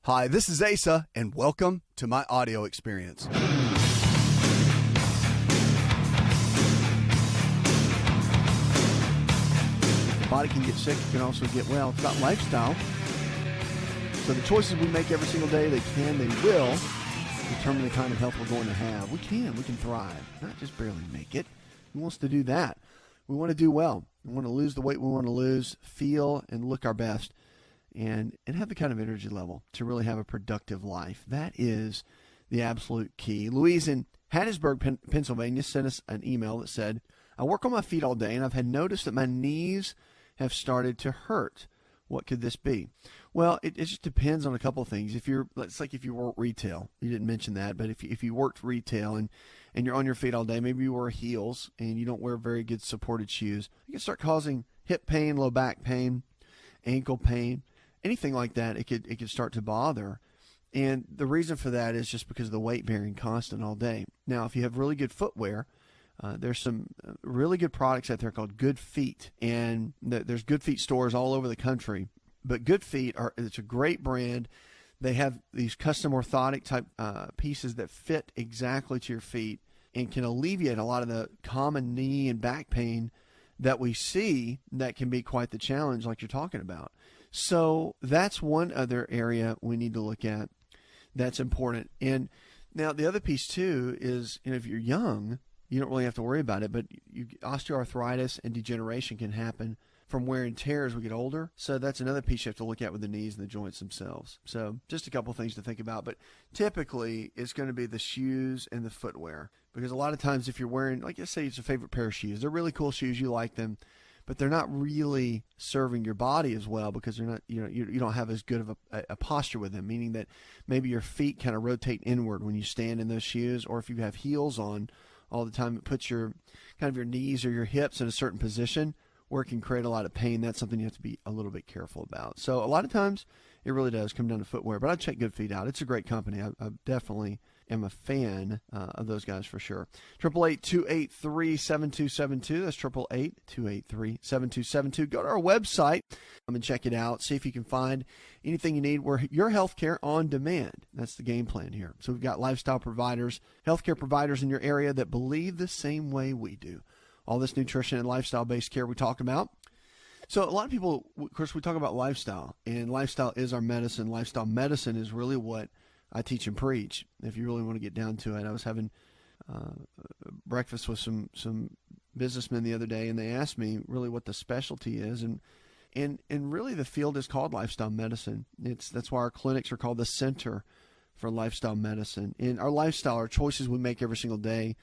Hi, this is Asa, and welcome to my audio experience. The body can get sick, it can also get well. It's about lifestyle. So the choices we make every single day, they will determine the kind of health we're going to have. We can thrive, not just barely make it. Who wants to do that? We want to do well. We want to lose the weight we want to lose, feel and look our best, and have the kind of energy level to really have a productive life. That is the absolute key. Louise in Hattiesburg, Pennsylvania sent us an email that said, I work on my feet all day and I've had noticed that my knees have started to hurt. What could this be? Well, it just depends on a couple of things. It's like if you work retail, you didn't mention that, but if you worked retail and you're on your feet all day, maybe you wear heels and you don't wear very good supported shoes, you can start causing hip pain, low back pain, ankle pain, anything like that. It could start to bother. And the reason for that is just because of the weight bearing constant all day. Now, if you have really good footwear, there's some really good products out there called Good Feet, and there's Good Feet stores all over the country. But Good Feet it's a great brand. They have these custom orthotic type pieces that fit exactly to your feet and can alleviate a lot of the common knee and back pain that we see that can be quite the challenge, like you're talking about. So that's one other area we need to look at that's important. And now the other piece too is, if you're young, you don't really have to worry about it, but osteoarthritis and degeneration can happen from wear and tear as we get older. So that's another piece you have to look at with the knees and the joints themselves. So just a couple of things to think about. But typically, it's going to be the shoes and the footwear. Because a lot of times if you're wearing, like let's say it's a favorite pair of shoes, they're really cool shoes, you like them, but they're not really serving your body as well because they're not, you don't have as good of a posture with them, meaning that maybe your feet kind of rotate inward when you stand in those shoes, or if you have heels on all the time, it puts your knees or your hips in a certain position where it can create a lot of pain. That's something you have to be a little bit careful about. So a lot of times it really does come down to footwear, but I'd check Good Feet out. It's a great company. I definitely am a fan of those guys for sure. 888-283-7272. That's 888-283-7272. Go to our website and check it out. See if you can find anything you need. We're your healthcare on demand. That's the game plan here. So we've got lifestyle providers, healthcare providers in your area that believe the same way we do. All this nutrition and lifestyle-based care we talk about. So a lot of people, of course, we talk about lifestyle, and lifestyle is our medicine. Lifestyle medicine is really what I teach and preach, if you really want to get down to it. I was having breakfast with some businessmen the other day, and they asked me really what the specialty is, and really the field is called lifestyle medicine. That's why our clinics are called the Center for Lifestyle Medicine. And our lifestyle, our choices we make every single day,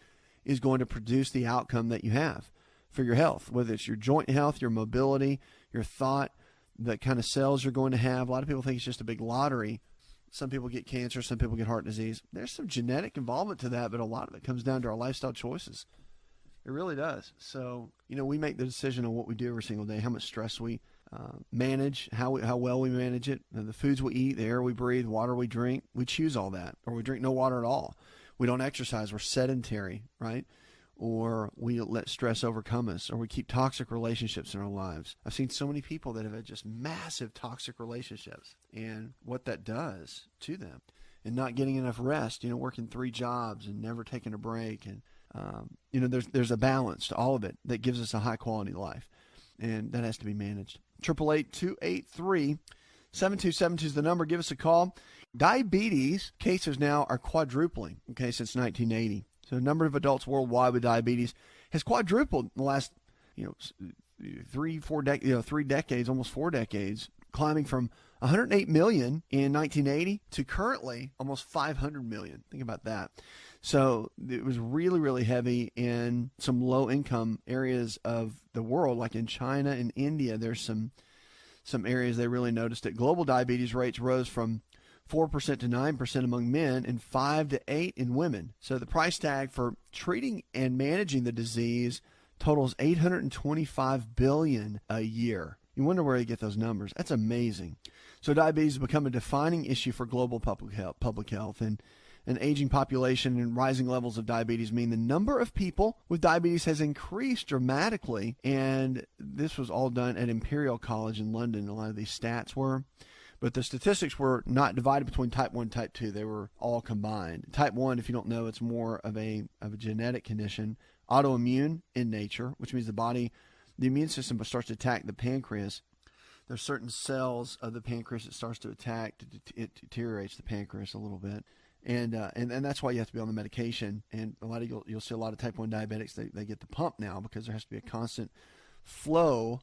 is going to produce the outcome that you have for your health, whether it's your joint health, your mobility, your thought, the kind of cells you're going to have. A lot of people think it's just a big lottery. Some people get cancer, some people get heart disease. There's some genetic involvement to that, but a lot of it comes down to our lifestyle choices. It really does. So, we make the decision on what we do every single day, how much stress we manage, how well we manage it, the foods we eat, the air we breathe, water we drink. We choose all that, or we drink no water at all. We don't exercise. We're sedentary, right? Or we let stress overcome us, or we keep toxic relationships in our lives. I've seen so many people that have had just massive toxic relationships and what that does to them, and not getting enough rest, working 3 jobs and never taking a break. And, there's a balance to all of it that gives us a high quality life, and that has to be managed. 888-283-7272 is the number. Give us a call. Diabetes cases now are quadrupling, since 1980. So the number of adults worldwide with diabetes has quadrupled in the last, 3 decades, almost 4 decades, climbing from 108 million in 1980 to currently almost 500 million. Think about that. So it was really, really heavy in some low-income areas of the world, like in China and India. There's some areas they really noticed it. Global diabetes rates rose from 4% to 9% among men and 5 to 8% in women. So the price tag for treating and managing the disease totals $825 billion a year. You wonder where they get those numbers. That's amazing. So diabetes has become a defining issue for global public health, and an aging population and rising levels of diabetes mean the number of people with diabetes has increased dramatically. And this was all done at Imperial College in London. A lot of these stats were. But the statistics were not divided between type 1 and type 2. They were all combined. Type 1, if you don't know, it's more of a genetic condition, autoimmune in nature, which means the immune system starts to attack the pancreas. There's certain cells of the pancreas it starts to attack. It deteriorates the pancreas a little bit. And that's why you have to be on the medication. And a lot of you'll see a lot of type 1 diabetics, they get the pump now because there has to be a constant flow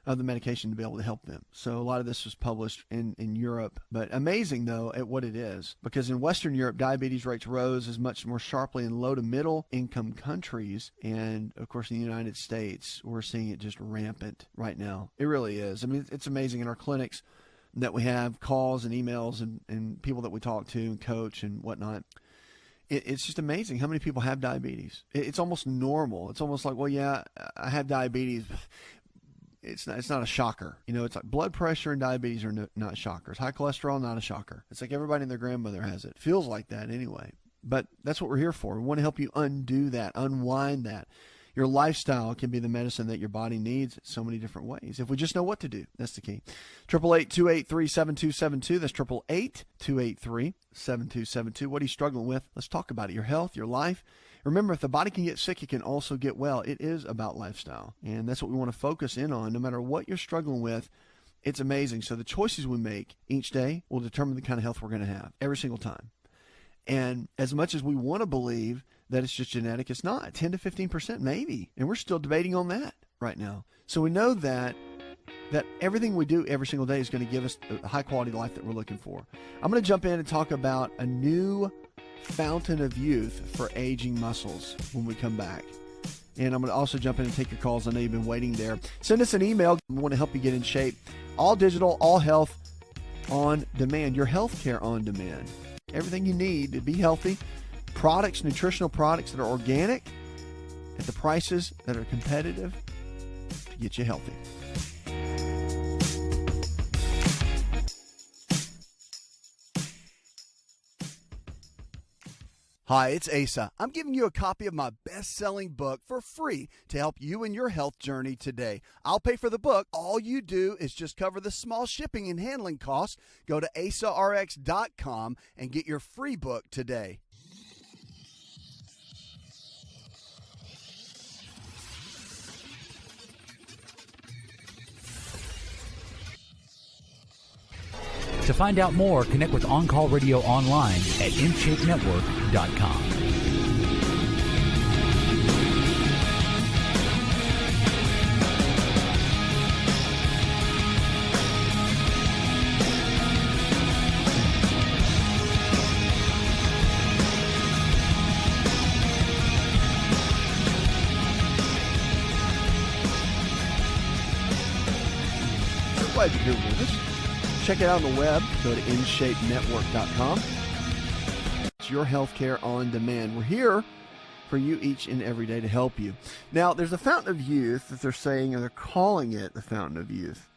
of the medication to be able to help them. So a lot of this was published in Europe, but amazing though at what it is, because in Western Europe, diabetes rates rose as much more sharply in low to middle income countries. And of course, in the United States, we're seeing it just rampant right now. It really is. I mean, it's amazing in our clinics that we have calls and emails and people that we talk to and coach and whatnot. It's just amazing how many people have diabetes. It's almost normal. It's almost like, well, yeah, I have diabetes. It's not a shocker. You know, it's like blood pressure and diabetes are not shockers. High cholesterol, not a shocker. It's like everybody and their grandmother has it. Feels like that anyway. But that's what we're here for. We want to help you undo that, unwind that. Your lifestyle can be the medicine that your body needs in so many different ways. If we just know what to do, that's the key. 888-283-7272. That's 888-283-7272. What are you struggling with? Let's talk about it. Your health, your life. Remember, if the body can get sick, it can also get well. It is about lifestyle. And that's what we want to focus in on. No matter what you're struggling with, it's amazing. So the choices we make each day will determine the kind of health we're going to have every single time. And as much as we want to believe that it's just genetic, it's not. 10 to 15% maybe. And we're still debating on that right now. So we know that everything we do every single day is going to give us the high quality life that we're looking for. I'm going to jump in and talk about a new fountain of youth for aging muscles when we come back. And I'm going to also jump in and take your calls. I know you've been waiting there. Send us an email. We want to help you get in shape. All digital, all health on demand. Your health care on demand. Everything you need to be healthy. Products, nutritional products that are organic at the prices that are competitive to get you healthy. Hi, it's Asa. I'm giving you a copy of my best-selling book for free to help you in your health journey today. I'll pay for the book. All you do is just cover the small shipping and handling costs. Go to AsaRx.com and get your free book today. To find out more, connect with On Call Radio online at InShapeNetwork.com. So glad you're here with us. Check it out on the web. Go to InShapeNetwork.com. It's your healthcare on demand. We're here for you each and every day to help you. Now, there's a fountain of youth that they're saying, and they're calling it the fountain of youth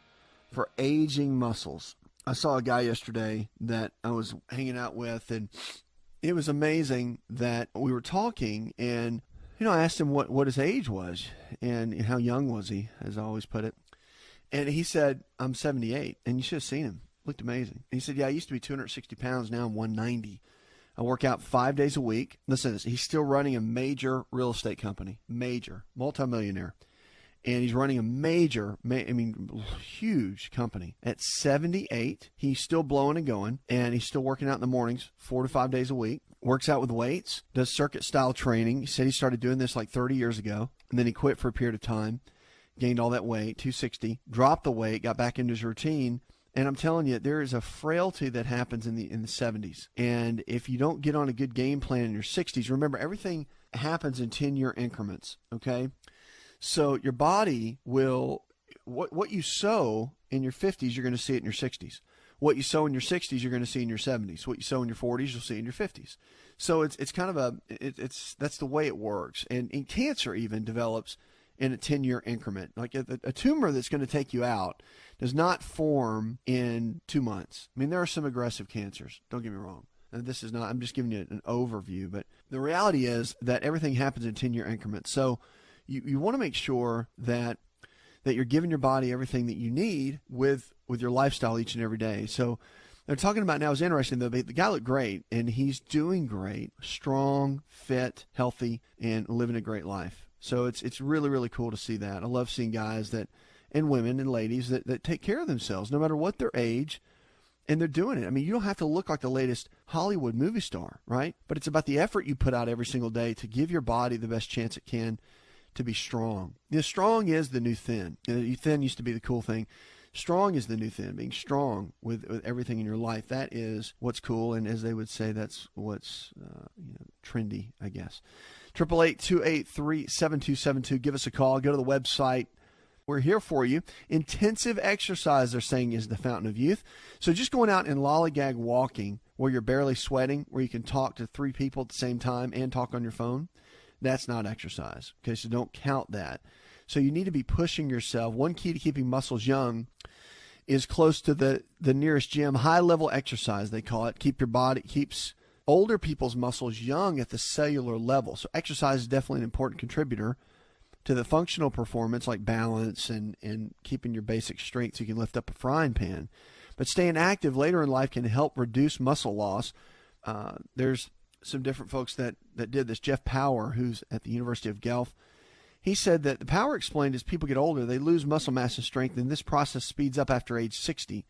for aging muscles. I saw a guy yesterday that I was hanging out with, and it was amazing that we were talking, and I asked him what his age was and how young was he, as I always put it. And he said, I'm 78. And you should have seen him. Looked amazing. And he said, yeah, I used to be 260 pounds. Now I'm 190. I work out 5 days a week. Listen to this. He's still running a major real estate company. Major. Multimillionaire. And he's running a huge company. At 78, he's still blowing and going. And he's still working out in the mornings, 4 to 5 days a week. Works out with weights. Does circuit-style training. He said he started doing this like 30 years ago. And then he quit for a period of time. Gained all that weight, 260, dropped the weight, got back into his routine. And I'm telling you, there is a frailty that happens in the 70s. And if you don't get on a good game plan in your 60s, remember, everything happens in 10-year increments, okay? So your body will, what you sow in your 50s, you're going to see it in your 60s. What you sow in your 60s, you're going to see in your 70s. What you sow in your 40s, you'll see in your 50s. So it's kind of that's the way it works. And cancer even develops in a 10-year increment. Like a tumor that's going to take you out does not form in 2 months. I mean, there are some aggressive cancers. Don't get me wrong. And this is not, I'm just giving you an overview, but the reality is that everything happens in 10-year increments. So you want to make sure that you're giving your body everything that you need with with your lifestyle each and every day. So they're talking about now is interesting, though. The guy looked great, and he's doing great, strong, fit, healthy, and living a great life. So it's really, really cool to see that. I love seeing guys that, and women and ladies that take care of themselves no matter what their age, and they're doing it. I mean, you don't have to look like the latest Hollywood movie star, right? But it's about the effort you put out every single day to give your body the best chance it can to be strong. Strong is the new thin. Thin used to be the cool thing. Strong is the new thin. Being strong with everything in your life, that is what's cool, and as they would say, that's what's trendy, I guess. 888-283-7272. Give us a call. Go to the website. We're here for you. Intensive exercise, they're saying, is the fountain of youth. So just going out and lollygag walking where you're barely sweating, where you can talk to 3 people at the same time and talk on your phone, that's not exercise. Okay, so don't count that. So you need to be pushing yourself. One key to keeping muscles young is close to the nearest gym. High-level exercise, they call it. Keeps older people's muscles young at the cellular level. So exercise is definitely an important contributor to the functional performance, like balance and keeping your basic strength so you can lift up a frying pan. But staying active later in life can help reduce muscle loss. There's some different folks that did this. Jeff Power, who's at the University of Guelph, he said that the Power explained as people get older, they lose muscle mass and strength, and this process speeds up after age 60.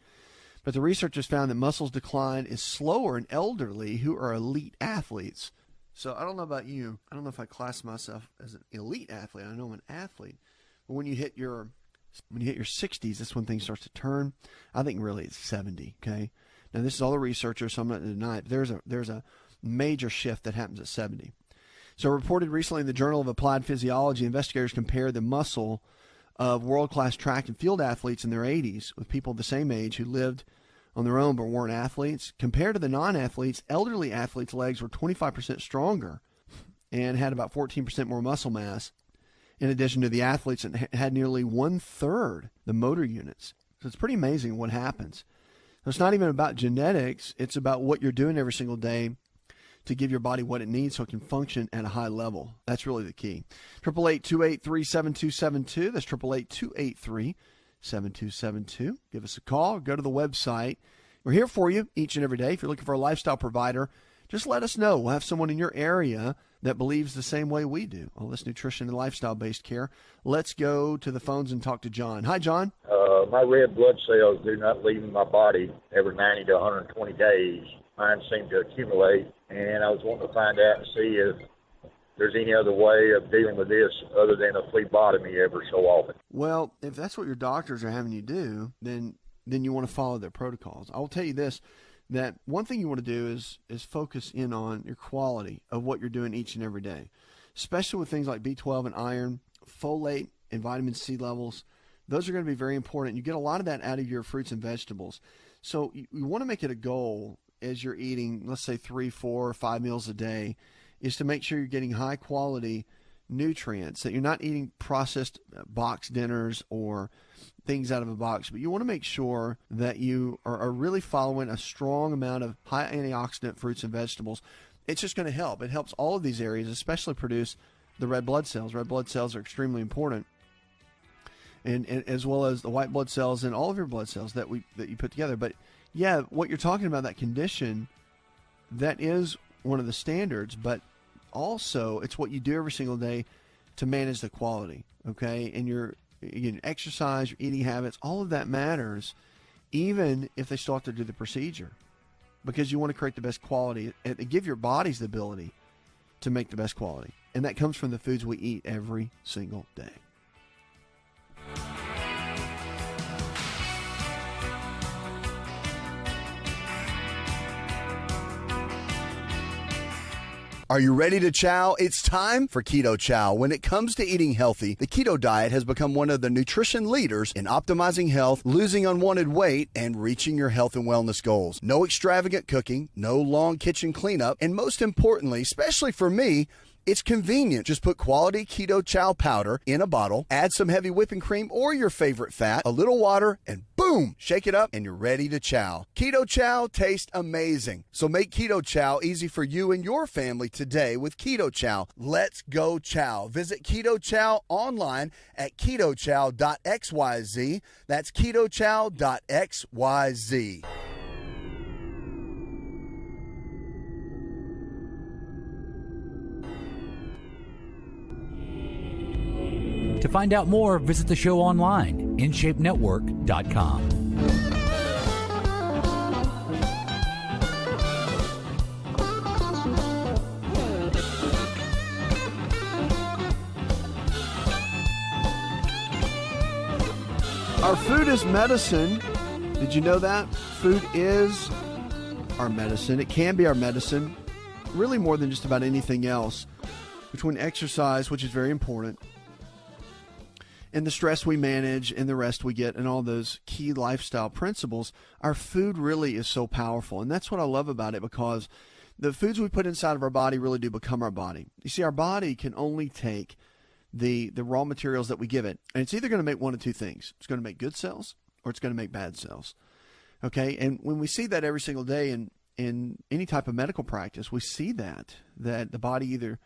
But the researchers found that muscles decline is slower in elderly who are elite athletes. So I don't know about you. I don't know if I class myself as an elite athlete. I know I'm an athlete. But when you hit your 60s, that's when things start to turn. I think really it's 70, okay? Now, this is all the researchers, so I'm not going to deny it. But there's a major shift that happens at 70. So reported recently in the Journal of Applied Physiology, investigators compared the muscle of world-class track and field athletes in their 80s with people of the same age who lived on their own but weren't athletes. Compared to the non-athletes, elderly athletes' legs were 25% stronger and had about 14% more muscle mass, in addition to the athletes that had nearly 1/3 the motor units. So it's pretty amazing what happens. So it's not even about genetics. It's about what you're doing every single day to give your body what it needs so it can function at a high level. That's really the key. 888-283-7272. That's 888-283-7272. Give us a call. Go to the website. We're here for you each and every day. If you're looking for a lifestyle provider, just let us know. We'll have someone in your area that believes the same way we do. All this nutrition and lifestyle-based care. Let's go to the phones and talk to John. Hi, John. My red blood cells do not leave my body every 90 to 120 days. Mine seem to accumulate, and I was wanting to find out and see if there's any other way of dealing with this other than a phlebotomy every so often. Well, if that's what your doctors are having you do, then you want to follow their protocols. I will tell you this, that one thing you want to do is focus in on your quality of what you're doing each and every day, especially with things like B12 and iron, folate, and vitamin C levels. Those are going to be very important. You get a lot of that out of your fruits and vegetables. So you want to make it a goal as you're eating, let's say 3, 4, or 5 meals a day, is to make sure you're getting high quality nutrients, that you're not eating processed box dinners or things out of a box, but you want to make sure that you are really following a strong amount of high antioxidant fruits and vegetables. It's just going to help. It helps all of these areas, especially produce the red blood cells. Red blood cells are extremely important, and as well as the white blood cells and all of your blood cells that you put together. But yeah, what you're talking about, that condition, that is one of the standards, but also it's what you do every single day to manage the quality, okay? And your exercise, your eating habits, all of that matters, even if they still have to do the procedure, because you want to create the best quality and give your bodies the ability to make the best quality. And that comes from the foods we eat every single day. Are you ready to chow? It's time for Keto Chow. When it comes to eating healthy, the keto diet has become one of the nutrition leaders in optimizing health, losing unwanted weight, and reaching your health and wellness goals. No extravagant cooking, no long kitchen cleanup, and most importantly, especially for me, It's convenient. Just put quality Keto Chow powder in a bottle, add some heavy whipping cream or your favorite fat, a little water, and boom, shake it up and you're ready to chow. Keto Chow tastes amazing. So make Keto Chow easy for you and your family today with Keto Chow. Let's go chow. Visit Keto Chow online at ketochow.xyz. That's ketochow.xyz. To find out more, visit the show online, InShapeNetwork.com. Our food is medicine. Did you know that? Food is our medicine. It can be our medicine, really more than just about anything else. Between exercise, which is very important, and the stress we manage and the rest we get and all those key lifestyle principles, our food really is so powerful. And that's what I love about it, because the foods we put inside of our body really do become our body. You see, our body can only take the raw materials that we give it, and it's either going to make one of two things. It's going to make good cells or it's going to make bad cells. Okay? And when we see that every single day in any type of medical practice, we see that the body either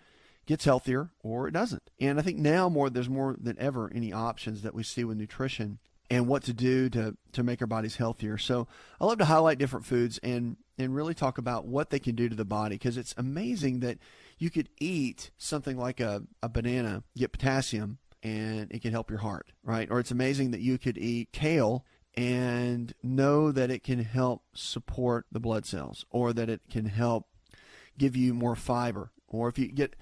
gets healthier or it doesn't. And I think now there's more than ever any options that we see with nutrition and what to do to make our bodies healthier. So I love to highlight different foods and really talk about what they can do to the body, because it's amazing that you could eat something like a banana, get potassium, and it can help your heart, right? Or it's amazing that you could eat kale and know that it can help support the blood cells, or that it can help give you more fiber. Or if you get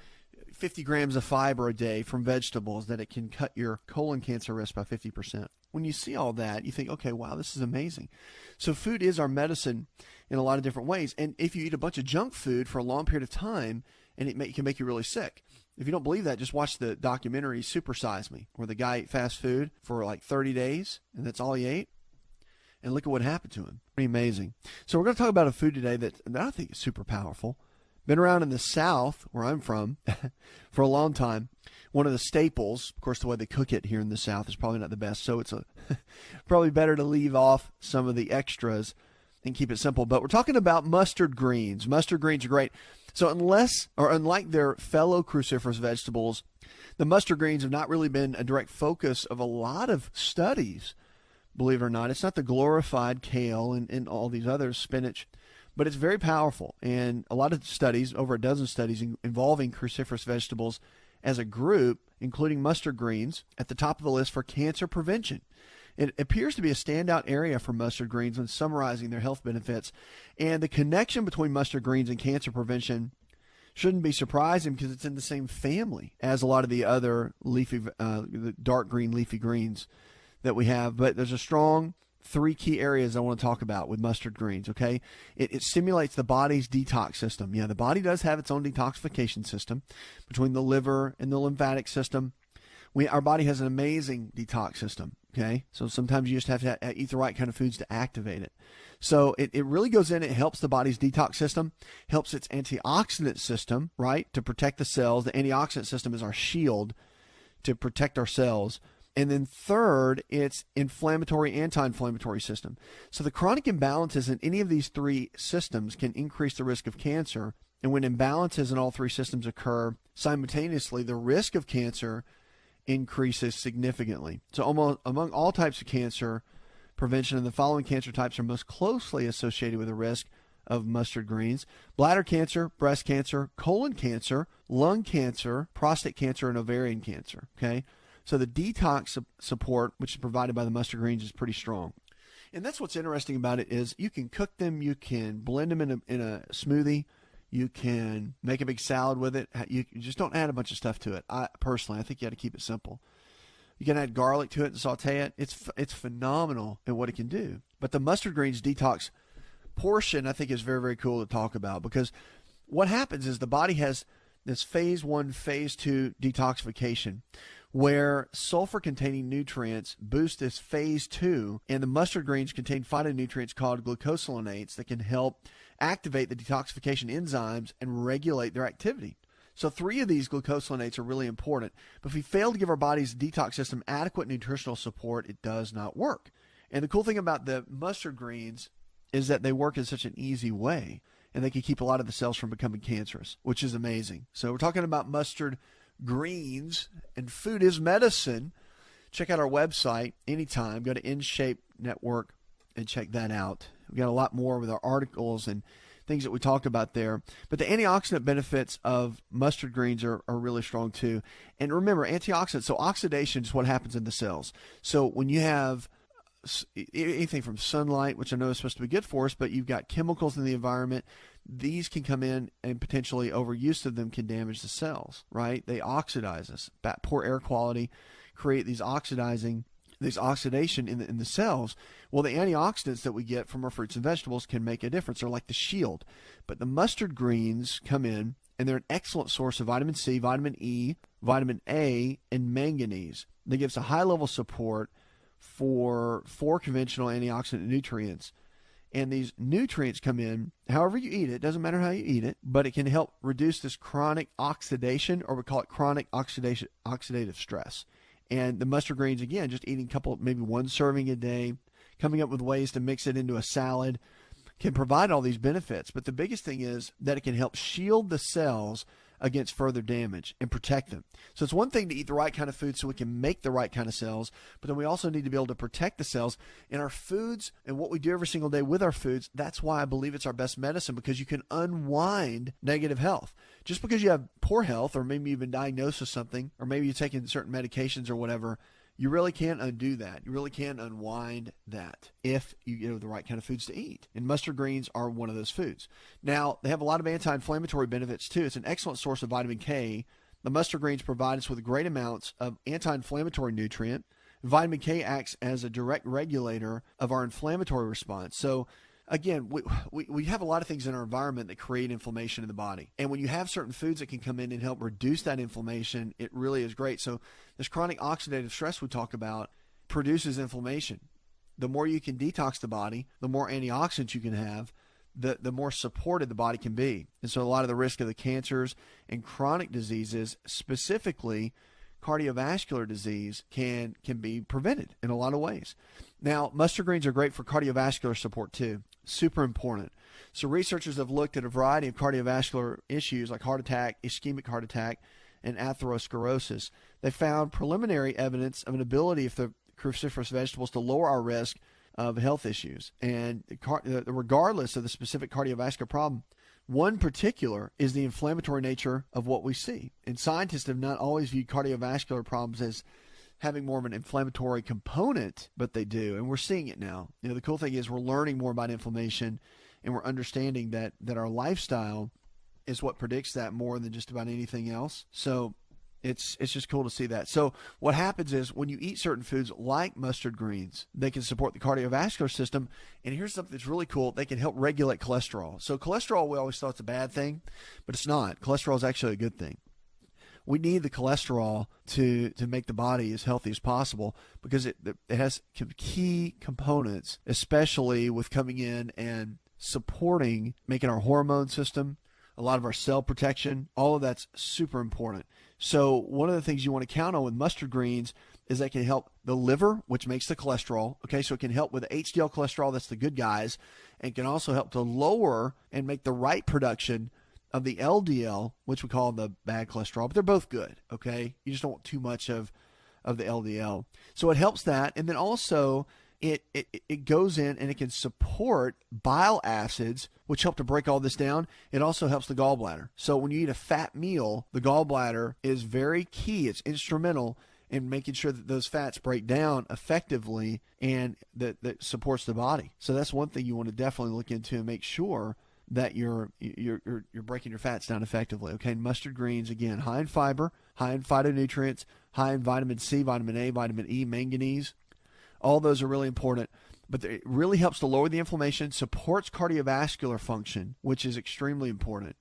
50 grams of fiber a day from vegetables, that it can cut your colon cancer risk by 50%. When you see all that, you think, okay, wow, this is amazing. So food is our medicine in a lot of different ways. And if you eat a bunch of junk food for a long period of time, and it can make you really sick. If you don't believe that, just watch the documentary Super Size Me, where the guy ate fast food for like 30 days, and that's all he ate. And look at what happened to him. Pretty amazing. So we're going to talk about a food today that I think is super powerful. Been around in the South, where I'm from, for a long time. One of the staples, of course, the way they cook it here in the South is probably not the best, so it's probably better to leave off some of the extras and keep it simple. But we're talking about mustard greens. Mustard greens are great. So unlike their fellow cruciferous vegetables, the mustard greens have not really been a direct focus of a lot of studies, believe it or not. It's not the glorified kale and all these others, spinach. But it's very powerful, and a lot of studies, over a dozen studies involving cruciferous vegetables as a group, including mustard greens, at the top of the list for cancer prevention. It appears to be a standout area for mustard greens when summarizing their health benefits, and the connection between mustard greens and cancer prevention shouldn't be surprising, because it's in the same family as a lot of the other the dark green leafy greens that we have. But there's a strong 3 key areas I want to talk about with mustard greens, okay? It stimulates the body's detox system. Yeah, the body does have its own detoxification system between the liver and the lymphatic system. Our body has an amazing detox system, okay? So sometimes you just have to eat the right kind of foods to activate it. So it really goes in, it helps the body's detox system, helps its antioxidant system, right, to protect the cells. The antioxidant system is our shield to protect our cells. And then third, it's inflammatory, anti-inflammatory system. So the chronic imbalances in any of these 3 systems can increase the risk of cancer. And when imbalances in all 3 systems occur simultaneously, the risk of cancer increases significantly. So among all types of cancer prevention, the following cancer types are most closely associated with the risk of mustard greens: bladder cancer, breast cancer, colon cancer, lung cancer, prostate cancer, and ovarian cancer, okay? So the detox support, which is provided by the mustard greens, is pretty strong. And that's what's interesting about it, is you can cook them, you can blend them in a smoothie, you can make a big salad with it. You just don't add a bunch of stuff to it. I think you got to keep it simple. You can add garlic to it and saute it. It's phenomenal at what it can do. But the mustard greens detox portion, I think, is very, very cool to talk about, because what happens is the body has this phase 1, phase 2 detoxification, where sulfur-containing nutrients boost this phase 2, and the mustard greens contain phytonutrients called glucosinolates that can help activate the detoxification enzymes and regulate their activity. So 3 of these glucosinolates are really important. But if we fail to give our body's detox system adequate nutritional support, it does not work. And the cool thing about the mustard greens is that they work in such an easy way, and they can keep a lot of the cells from becoming cancerous, which is amazing. So we're talking about mustard greens, and food is medicine. Check out our website anytime. Go to InShape Network and check that out. We've got a lot more with our articles and things that we talked about there. But the antioxidant benefits of mustard greens are really strong too. And remember, antioxidants, so oxidation is what happens in the cells. So when you have anything from sunlight, which I know is supposed to be good for us, but you've got chemicals in the environment, these can come in, and potentially overuse of them can damage the cells, right? They oxidize us. Poor air quality create these oxidation in the cells. Well, the antioxidants that we get from our fruits and vegetables can make a difference. They're like the shield. But the mustard greens come in, and they're an excellent source of vitamin C, vitamin E, vitamin A, and manganese. They give us a high level of support for 4 conventional antioxidant nutrients. And these nutrients come in however you eat it. Doesn't matter how you eat it, but it can help reduce this chronic oxidation, or we call it chronic oxidative stress. And the mustard greens, again, just eating maybe 1 serving a day, coming up with ways to mix it into a salad, can provide all these benefits. But the biggest thing is that it can help shield the cells against further damage and protect them. So it's one thing to eat the right kind of food so we can make the right kind of cells, but then we also need to be able to protect the cells in our foods and what we do every single day with our foods. That's why I believe it's our best medicine, because you can unwind negative health. Just because you have poor health, or maybe you've been diagnosed with something, or maybe you're taking certain medications or whatever, you really can't undo that. You really can unwind that if you know the right kind of foods to eat. And mustard greens are one of those foods. Now, they have a lot of anti-inflammatory benefits too. It's an excellent source of vitamin K. The mustard greens provide us with great amounts of anti-inflammatory nutrient. Vitamin K acts as a direct regulator of our inflammatory response. So again, we have a lot of things in our environment that create inflammation in the body. And when you have certain foods that can come in and help reduce that inflammation, it really is great. So this chronic oxidative stress we talk about produces inflammation. The more you can detox the body, the more antioxidants you can have, the more supported the body can be. And so a lot of the risk of the cancers and chronic diseases, specifically cardiovascular disease, can be prevented in a lot of ways. Now, mustard greens are great for cardiovascular support too. Super important. So researchers have looked at a variety of cardiovascular issues like heart attack, ischemic heart attack, and atherosclerosis. They found preliminary evidence of an ability of the cruciferous vegetables to lower our risk of health issues. And regardless of the specific cardiovascular problem, one particular is the inflammatory nature of what we see. And scientists have not always viewed cardiovascular problems as having more of an inflammatory component, but they do. And we're seeing it now. You know, the cool thing is we're learning more about inflammation, and we're understanding that our lifestyle is what predicts that more than just about anything else. So it's just cool to see that. So what happens is when you eat certain foods like mustard greens, they can support the cardiovascular system. And here's something that's really cool. They can help regulate cholesterol. So cholesterol, we always thought it's a bad thing, but it's not. Cholesterol is actually a good thing. We need the cholesterol to make the body as healthy as possible, because it has key components, especially with coming in and supporting, making our hormone system, a lot of our cell protection. All of that's super important. So one of the things you want to count on with mustard greens is they can help the liver, which makes the cholesterol. Okay, so it can help with the HDL cholesterol, that's the good guys, and can also help to lower and make the right production of the LDL, which we call the bad cholesterol, but they're both good, okay? You just don't want too much of the LDL. So it helps that, and then also it goes in and it can support bile acids, which help to break all this down. It also helps the gallbladder. So when you eat a fat meal, the gallbladder is very key. It's instrumental in making sure that those fats break down effectively, and that supports the body. So that's one thing you want to definitely look into and make sure that you're breaking your fats down effectively. Okay, mustard greens, again, high in fiber, high in phytonutrients, high in vitamin C, vitamin A, vitamin E, manganese. All those are really important, but it really helps to lower the inflammation, supports cardiovascular function, which is extremely important,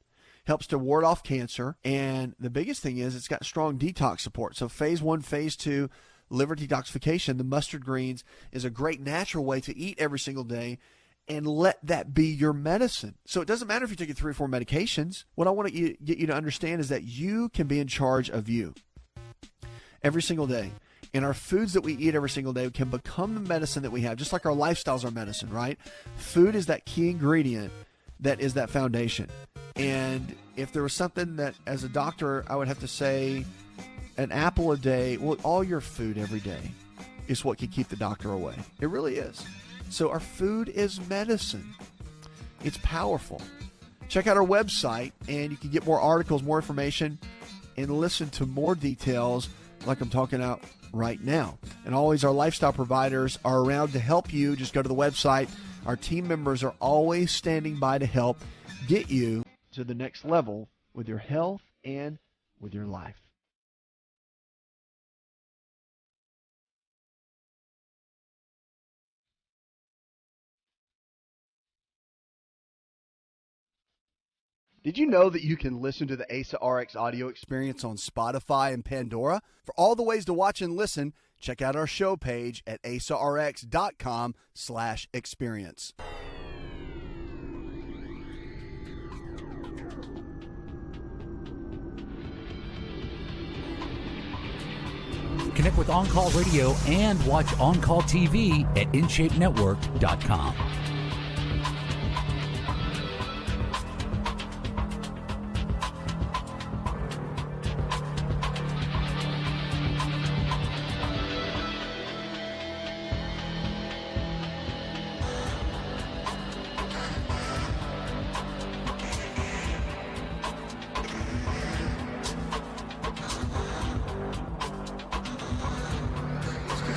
helps to ward off cancer, and the biggest thing is it's got strong detox support. So phase 1, phase 2, liver detoxification, the mustard greens is a great natural way to eat every single day and let that be your medicine. So it doesn't matter if you're taking 3 or 4 medications. What I want to get you to understand is that you can be in charge of you every single day. And our foods that we eat every single day can become the medicine that we have, just like our lifestyles are medicine, right? Food is that key ingredient that is that foundation. And if there was something that, as a doctor, I would have to say, an apple a day, well, all your food every day is what can keep the doctor away. It really is. So our food is medicine. It's powerful. Check out our website, and you can get more articles, more information, and listen to more details like I'm talking about right now. And always, our lifestyle providers are around to help you. Just go to the website. Our team members are always standing by to help get you to the next level with your health and with your life. Did you know that you can listen to the AsaRx audio experience on Spotify and Pandora? For all the ways to watch and listen, check out our show page at asarx.com/experience. Connect with On Call Radio and watch On Call TV at InShapeNetwork.com.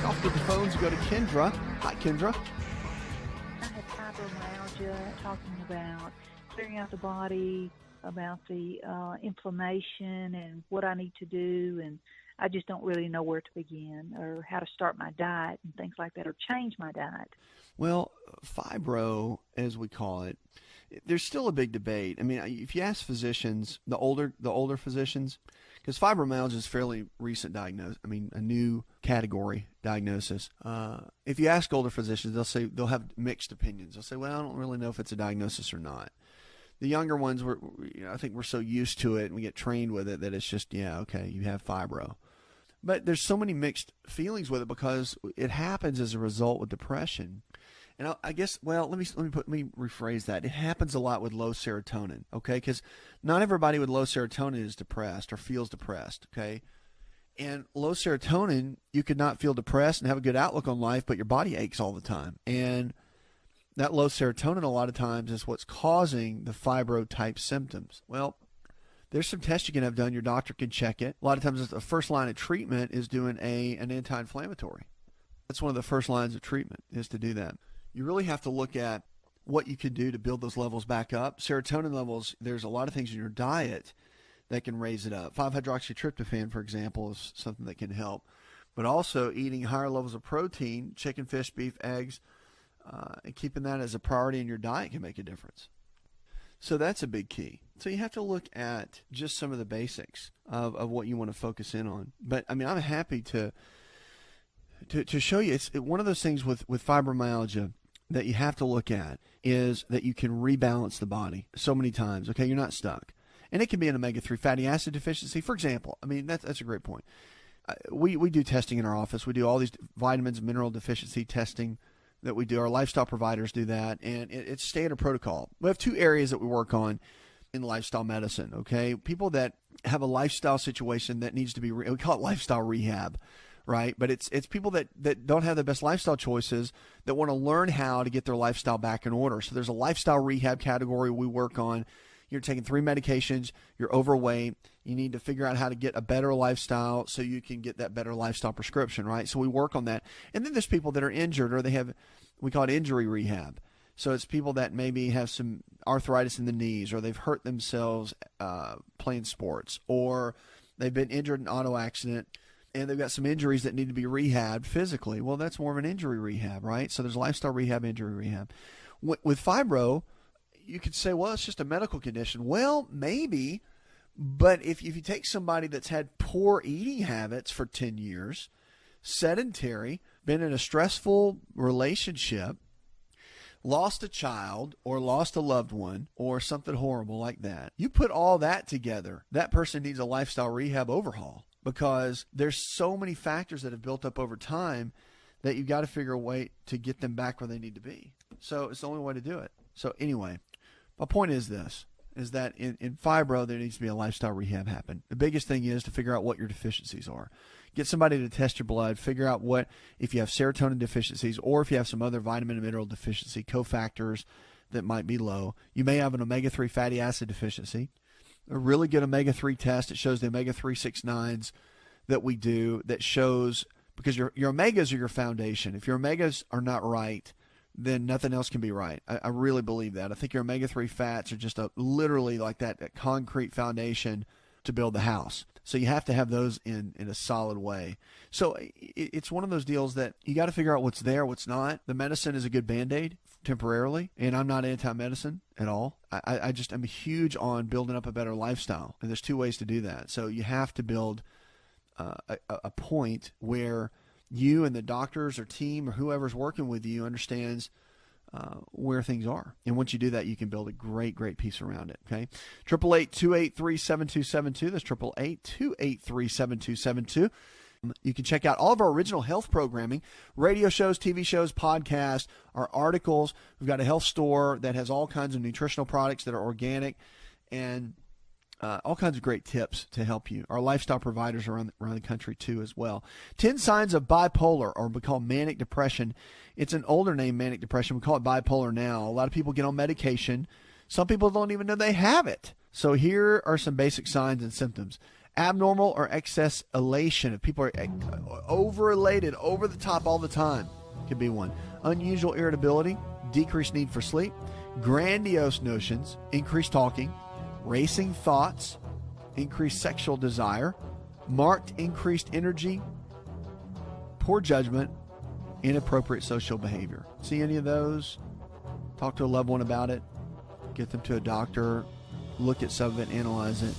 Off to the phones, go to Kendra. Hi, Kendra. I had fibromyalgia, talking about clearing out the body, about the inflammation and what I need to do, and I just don't really know where to begin or how to start my diet and things like that, or change my diet. Well, fibro, as we call it, there's still a big debate. I mean, if you ask physicians, the older physicians, because fibromyalgia is fairly recent diagnosis. I mean, a new category diagnosis. If you ask older physicians, they'll have mixed opinions. They'll say, "Well, I don't really know if it's a diagnosis or not." The younger ones, I think we're so used to it and we get trained with it that it's just, yeah, okay, you have fibro. But there's so many mixed feelings with it because it happens as a result with depression. And I guess, well, let me rephrase that. It happens a lot with low serotonin, okay? Because not everybody with low serotonin is depressed or feels depressed, okay? And low serotonin, you could not feel depressed and have a good outlook on life, but your body aches all the time. And that low serotonin a lot of times is what's causing the fibro-type symptoms. Well, there's some tests you can have done. Your doctor can check it. A lot of times the first line of treatment is doing an anti-inflammatory. That's one of the first lines of treatment, is to do that. You really have to look at what you can do to build those levels back up. Serotonin levels, there's a lot of things in your diet that can raise it up. 5-hydroxytryptophan, for example, is something that can help. But also eating higher levels of protein, chicken, fish, beef, eggs, and keeping that as a priority in your diet can make a difference. So that's a big key. So you have to look at just some of the basics of what you want to focus in on. But, I mean, I'm happy to show you. It's one of those things with fibromyalgia that you have to look at is that you can rebalance the body so many times. Okay, you're not stuck. And it can be an omega-3 fatty acid deficiency, for example. I mean, that's a great point. We do testing in our office. We do all these vitamins and mineral deficiency testing that we do. Our lifestyle providers do that, and it's standard protocol. We have 2 areas that we work on in lifestyle medicine, okay? People that have a lifestyle situation that needs to be, we call it lifestyle rehab, right? But it's people that don't have the best lifestyle choices that want to learn how to get their lifestyle back in order. So there's a lifestyle rehab category we work on. You're taking 3 medications, you're overweight, you need to figure out how to get a better lifestyle so you can get that better lifestyle prescription, right? So we work on that. And then there's people that are injured, or we call it injury rehab. So it's people that maybe have some arthritis in the knees, or they've hurt themselves playing sports, or they've been injured in an auto accident, and they've got some injuries that need to be rehabbed physically. Well, that's more of an injury rehab, right? So there's lifestyle rehab, injury rehab. With fibro, you could say, well, it's just a medical condition. Well, maybe, but if you take somebody that's had poor eating habits for 10 years, sedentary, been in a stressful relationship, lost a child or lost a loved one or something horrible like that, you put all that together, that person needs a lifestyle rehab overhaul because there's so many factors that have built up over time that you've got to figure a way to get them back where they need to be. So it's the only way to do it. So anyway, my point is this, is that in fibro, there needs to be a lifestyle rehab happen. The biggest thing is to figure out what your deficiencies are. Get somebody to test your blood, figure out what, if you have serotonin deficiencies or if you have some other vitamin and mineral deficiency, cofactors that might be low. You may have an omega-3 fatty acid deficiency. A really good omega-3 test, it shows the omega-3 6-9s that we do that shows, because your omegas are your foundation. If your omegas are not right, then nothing else can be right. I really believe that. I think your omega-3 fats are just literally like that concrete foundation to build the house. So you have to have those in a solid way. So it's one of those deals that you got to figure out what's there, what's not. The medicine is a good Band-Aid temporarily, and I'm not anti-medicine at all. I'm huge on building up a better lifestyle, and there's two ways to do that. So you have to build a point where you and the doctors or team or whoever's working with you understands where things are. And once you do that, you can build a great, great piece around it. Okay. 888-283-7272. That's 888-283-7272. You can check out all of our original health programming, radio shows, TV shows, podcasts, our articles. We've got a health store that has all kinds of nutritional products that are organic and all kinds of great tips to help you. Our lifestyle providers around the country, too, as well. 10 signs of bipolar, or we call manic depression. It's an older name, manic depression. We call it bipolar now. A lot of people get on medication. Some people don't even know they have it. So here are some basic signs and symptoms. Abnormal or excess elation. If people are over-elated, over the top all the time, could be one. Unusual irritability, decreased need for sleep, grandiose notions, increased talking, racing thoughts, increased sexual desire, marked increased energy, poor judgment, inappropriate social behavior. See any of those? Talk to a loved one about it. Get them to a doctor. Look at some of it, analyze it.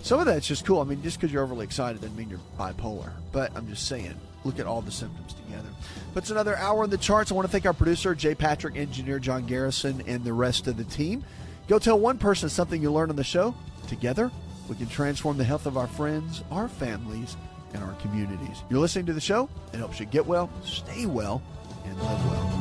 Some of that's just cool. I mean, just because you're overly excited doesn't mean you're bipolar. But I'm just saying, look at all the symptoms together. But it's another hour in the charts. I want to thank our producer, Jay Patrick, engineer John Garrison, and the rest of the team. Go tell one person something you learned on the show. Together, we can transform the health of our friends, our families, and our communities. You're listening to the show. It helps you get well, stay well, and live well.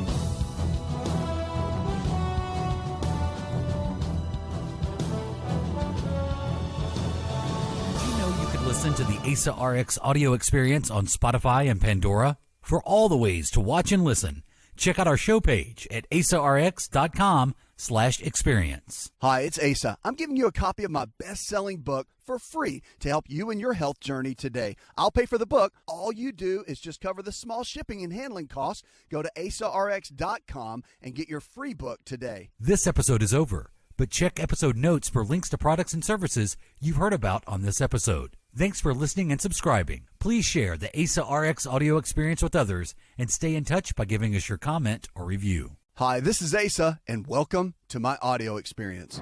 Did you know you could listen to the AsaRx audio experience on Spotify and Pandora? For all the ways to watch and listen, check out our show page at asarx.com/experience. Hi, it's Asa. I'm giving you a copy of my best-selling book for free to help you in your health journey today. I'll pay for the book. All you do is just cover the small shipping and handling costs. Go to asarx.com and get your free book today. This episode is over, but check episode notes for links to products and services you've heard about on this episode. Thanks for listening and subscribing. Please share the AsaRx audio experience with others and stay in touch by giving us your comment or review. Hi, this is Asa, and welcome to my audio experience.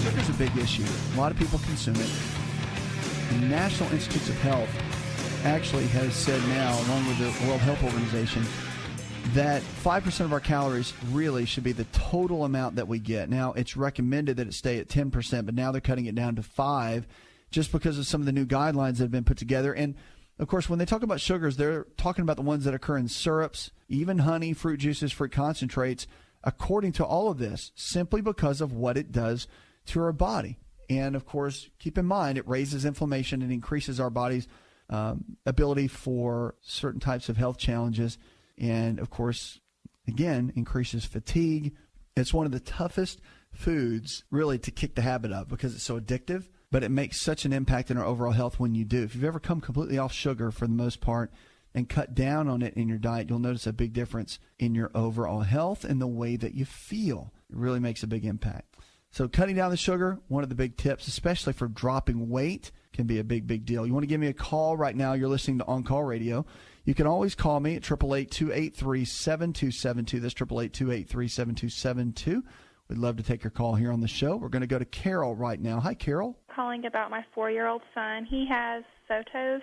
Sugar's a big issue. A lot of people consume it. The National Institutes of Health actually has said now, along with the World Health Organization, that 5% of our calories really should be the total amount that we get. Now, it's recommended that it stay at 10%, but now they're cutting it down to 5% just because of some of the new guidelines that have been put together. And, of course, when they talk about sugars, they're talking about the ones that occur in syrups, even honey, fruit juices, fruit concentrates, according to all of this, simply because of what it does to our body. And, of course, keep in mind, it raises inflammation and increases our body's ability for certain types of health challenges. And, of course, again, increases fatigue. It's one of the toughest foods, really, to kick the habit of because it's so addictive, but it makes such an impact in our overall health when you do. If you've ever come completely off sugar for the most part and cut down on it in your diet, you'll notice a big difference in your overall health and the way that you feel. It really makes a big impact. So cutting down the sugar, one of the big tips, especially for dropping weight, can be a big, big deal. You want to give me a call right now. You're listening to On Call Radio. You can always call me at 888-283-7272. That's 888-283-7272. We'd love to take your call here on the show. We're going to go to Carol right now. Hi, Carol. Calling about my 4-year-old son. He has SOTOS,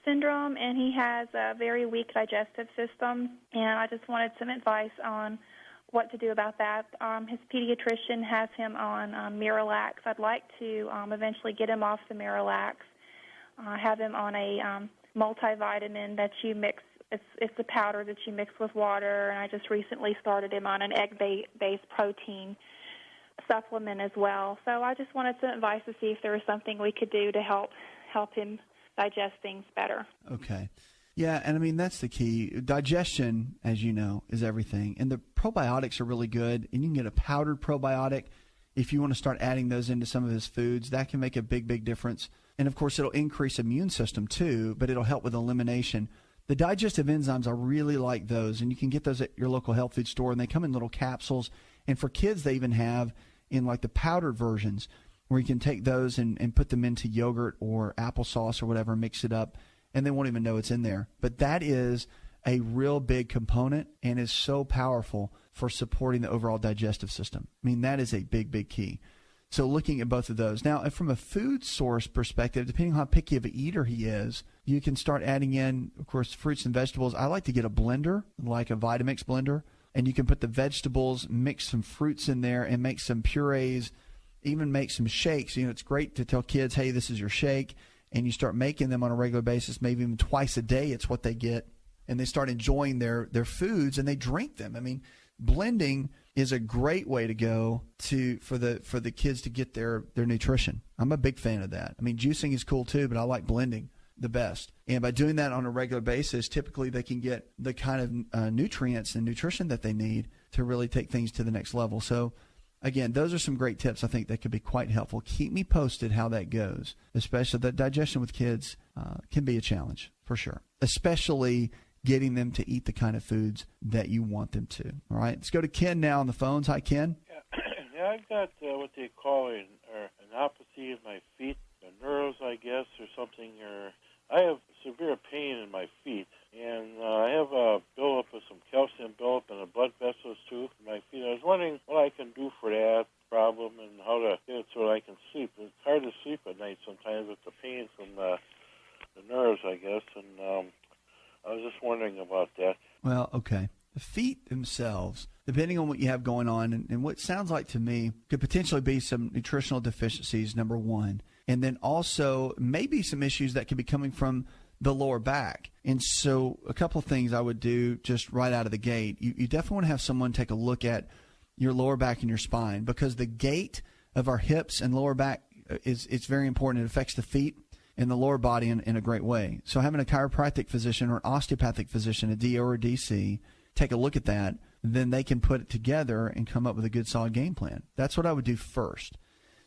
syndrome, and he has a very weak digestive system, and I just wanted some advice on what to do about that. His pediatrician has him on Miralax. I'd like to eventually get him off the Miralax, have him on a multivitamin that you mix. It's a powder that you mix with water, and I just recently started him on an egg-based protein supplement as well. So I just wanted some advice to see if there was something we could do to help him digest things better. Okay. Yeah, and I mean, that's the key. Digestion, as you know, is everything. And the probiotics are really good, and you can get a powdered probiotic. If you want to start adding those into some of his foods, that can make a big, big difference. And, of course, it'll increase immune system too, but it'll help with elimination. The digestive enzymes, I really like those, and you can get those at your local health food store, and they come in little capsules. And for kids, they even have in like the powdered versions where you can take those and put them into yogurt or applesauce or whatever, mix it up, and they won't even know it's in there. But that is a real big component and is so powerful for supporting the overall digestive system. I mean, that is a big, big key. So looking at both of those. Now, from a food source perspective, depending on how picky of an eater he is, you can start adding in, of course, fruits and vegetables. I like to get a blender, like a Vitamix blender, and you can put the vegetables, mix some fruits in there, and make some purees, even make some shakes. You know, it's great to tell kids, hey, this is your shake, and you start making them on a regular basis, maybe even twice a day. It's what they get, and they start enjoying their foods, and they drink them. I mean, blending is a great way to go for the kids to get their nutrition. I'm a big fan of that. I mean, juicing is cool too, but I like blending the best. And by doing that on a regular basis, typically they can get the kind of nutrients and nutrition that they need to really take things to the next level. So, again, those are some great tips I think that could be quite helpful. Keep me posted how that goes, especially that digestion with kids can be a challenge for sure, especially getting them to eat the kind of foods that you want them to. All right, let's go to Ken now on the phones. Hi, Ken. Yeah, I've got what they call an apathy in my feet, the nerves, I guess, or something. Or I have severe pain in my feet, and I have a buildup of some calcium buildup in the blood vessels too in my feet. I was wondering what I can do for that problem and how to get it so that I can sleep. It's hard to sleep at night sometimes with the pain from the nerves, I guess, and I was just wondering about that. Well, okay. The feet themselves, depending on what you have going on, and what sounds like to me could potentially be some nutritional deficiencies, number one, and then also maybe some issues that could be coming from the lower back. And so a couple of things I would do just right out of the gate. You definitely want to have someone take a look at your lower back and your spine, because the gait of our hips and lower back it's very important. It affects the feet and the lower body in a great way. So having a chiropractic physician or an osteopathic physician, a DO or a DC, take a look at that, then they can put it together and come up with a good solid game plan. That's what I would do first.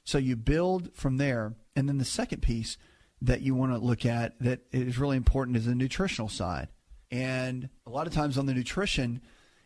So you build from there, and then the second piece that you want to look at that is really important is the nutritional side. And a lot of times on the nutrition,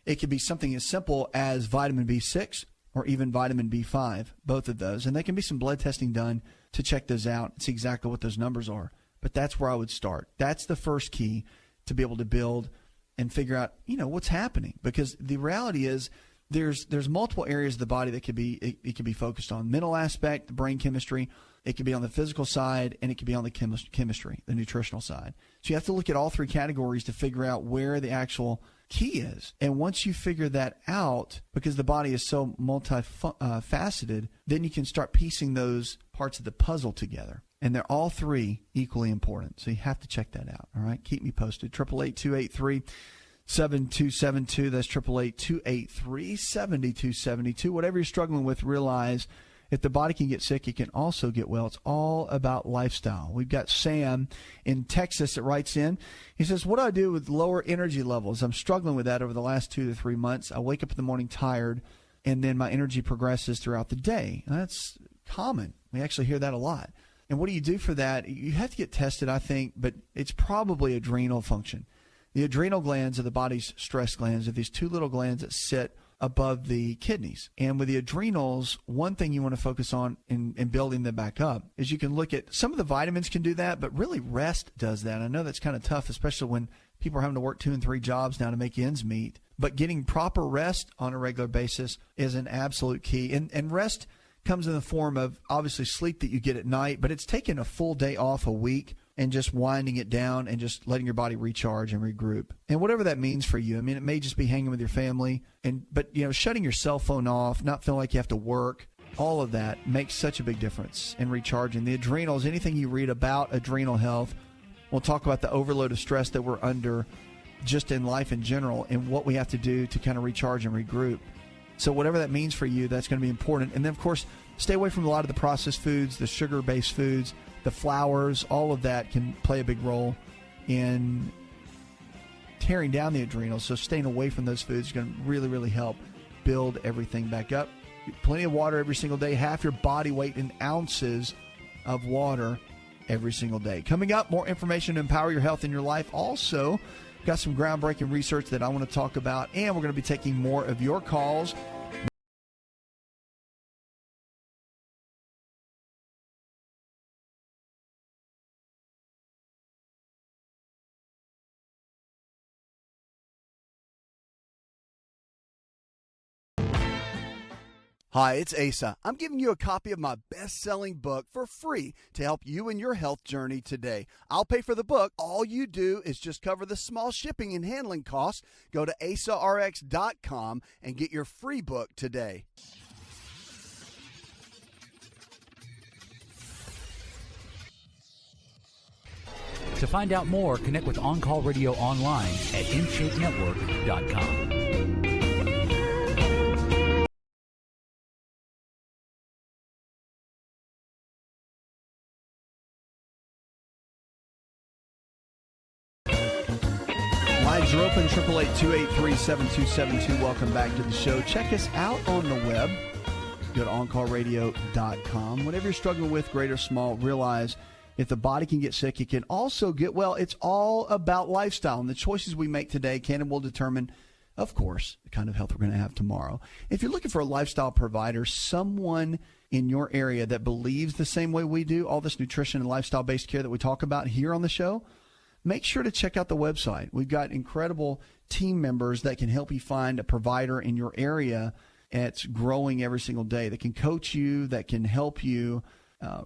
it could be something as simple as vitamin B6 or even vitamin B5, both of those. And there can be some blood testing done to check those out and see exactly what those numbers are. But that's where I would start. That's the first key to be able to build and figure out, what's happening. Because the reality is there's multiple areas of the body that could be focused on. Mental aspect, the brain chemistry. It could be on the physical side, and it could be on the chemistry, the nutritional side. So you have to look at all three categories to figure out where the actual key is. And once you figure that out, because the body is so multifaceted, then you can start piecing those parts of the puzzle together. And they're all three equally important. So you have to check that out. All right. Keep me posted. 888-283-7272. That's 888-283-7272. Whatever you're struggling with, realize if the body can get sick, it can also get well. It's all about lifestyle. We've got Sam in Texas that writes in. He says, what do I do with lower energy levels? I'm struggling with that over the last 2 to 3 months. I wake up in the morning tired, and then my energy progresses throughout the day. And that's common. We actually hear that a lot. And what do you do for that? You have to get tested, I think, but it's probably adrenal function. The adrenal glands are the body's stress glands. Are these two little glands that sit above the kidneys. And with the adrenals, one thing you want to focus on in building them back up is you can look at some of the vitamins can do that, but really rest does that. I know that's kind of tough, especially when people are having to work 2 and 3 jobs now to make ends meet. But getting proper rest on a regular basis is an absolute key. And rest comes in the form of obviously sleep that you get at night, but it's taking a full day off a week and just winding it down and just letting your body recharge and regroup. And whatever that means for you. I mean, it may just be hanging with your family, but shutting your cell phone off, not feeling like you have to work, all of that makes such a big difference in recharging. The adrenals, anything you read about adrenal health, we'll talk about the overload of stress that we're under just in life in general and what we have to do to kind of recharge and regroup. So whatever that means for you, that's going to be important. And then, of course, stay away from a lot of the processed foods, the sugar-based foods, the flours. All of that can play a big role in tearing down the adrenals. So staying away from those foods is going to really, really help build everything back up. Plenty of water every single day. Half your body weight in ounces of water every single day. Coming up, more information to empower your health in your life. Also, got some groundbreaking research that I want to talk about, and we're going to be taking more of your calls. Hi, it's Asa. I'm giving you a copy of my best-selling book for free to help you in your health journey today. I'll pay for the book. All you do is just cover the small shipping and handling costs. Go to AsaRx.com and get your free book today. To find out more, connect with On Call Radio online at InShapeNetwork.com. Lines are open, 888-283-7272. Welcome back to the show. Check us out on the web. Go to OnCallRadio.com. Whatever you're struggling with, great or small, realize if the body can get sick, it can also get well. It's all about lifestyle, and the choices we make today can and will determine, of course, the kind of health we're going to have tomorrow. If you're looking for a lifestyle provider, someone in your area that believes the same way we do, all this nutrition and lifestyle-based care that we talk about here on the show, make sure to check out the website. We've got incredible team members that can help you find a provider in your area that's growing every single day, that can coach you, that can help you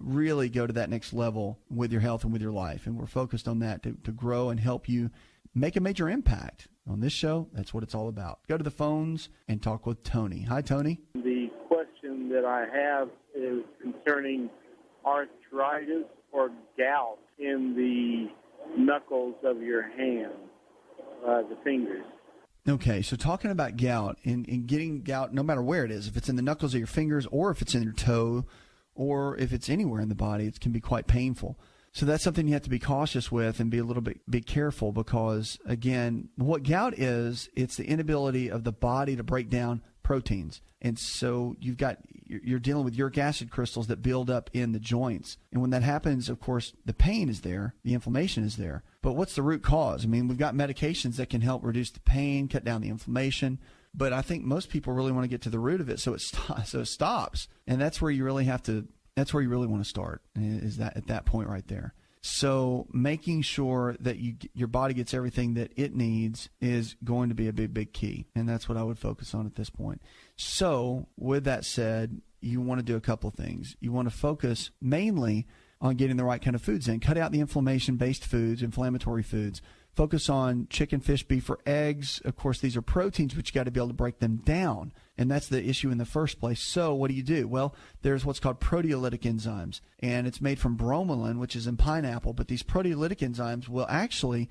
really go to that next level with your health and with your life. And we're focused on that to grow and help you make a major impact. On this show, that's what it's all about. Go to the phones and talk with Tony. Hi, Tony. The question that I have is concerning arthritis or gout in the knuckles of your hand, the fingers. Okay, so talking about gout and getting gout, no matter where it is, if it's in the knuckles of your fingers or if it's in your toe or if it's anywhere in the body, it can be quite painful. So that's something you have to be cautious with and be a little bit careful because, again, what gout is, it's the inability of the body to break down proteins. And so you're dealing with uric acid crystals that build up in the joints. And when that happens, of course, the pain is there, the inflammation is there. But what's the root cause? I mean, we've got medications that can help reduce the pain, cut down the inflammation. But I think most people really want to get to the root of it so it stops. And that's where you really want to start, is that at that point right there. So making sure that your body gets everything that it needs is going to be a big, big key. And that's what I would focus on at this point. So with that said, you want to do a couple of things. You want to focus mainly on getting the right kind of foods in. Cut out the inflammation-based foods, inflammatory foods. Focus on chicken, fish, beef, or eggs. Of course, these are proteins, but you got to be able to break them down. And that's the issue in the first place. So what do? Well, there's what's called proteolytic enzymes. And it's made from bromelain, which is in pineapple. But these proteolytic enzymes will actually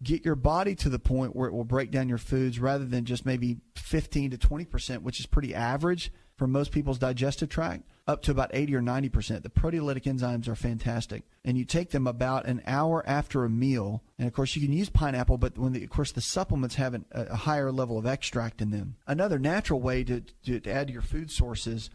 get your body to the point where it will break down your foods rather than just maybe 15 to 20%, which is pretty average for most people's digestive tract, up to about 80 or 90%. The proteolytic enzymes are fantastic. And you take them about an hour after a meal. And, of course, you can use pineapple, but of course, the supplements have a higher level of extract in them. Another natural way to add to your food sources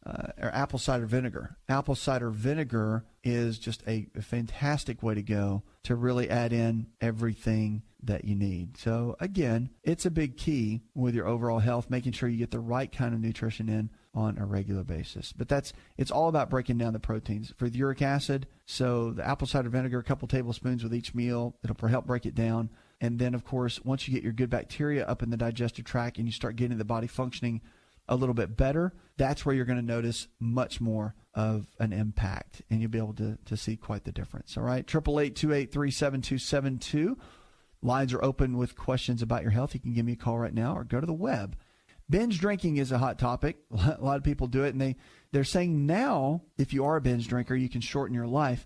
are apple cider vinegar. Apple cider vinegar is just a fantastic way to go to really add in everything that you need. So, again, it's a big key with your overall health, making sure you get the right kind of nutrition in on a regular basis. But it's all about breaking down the proteins. For the uric acid, so the apple cider vinegar, a couple tablespoons with each meal, it'll help break it down. And then, of course, once you get your good bacteria up in the digestive tract and you start getting the body functioning a little bit better, that's where you're going to notice much more of an impact, and you'll be able to see quite the difference. All right, 888-283-7272. Lines are open with questions about your health. You can give me a call right now or go to the web. Binge drinking is a hot topic. A lot of people do it, and they're saying now, if you are a binge drinker, you can shorten your life.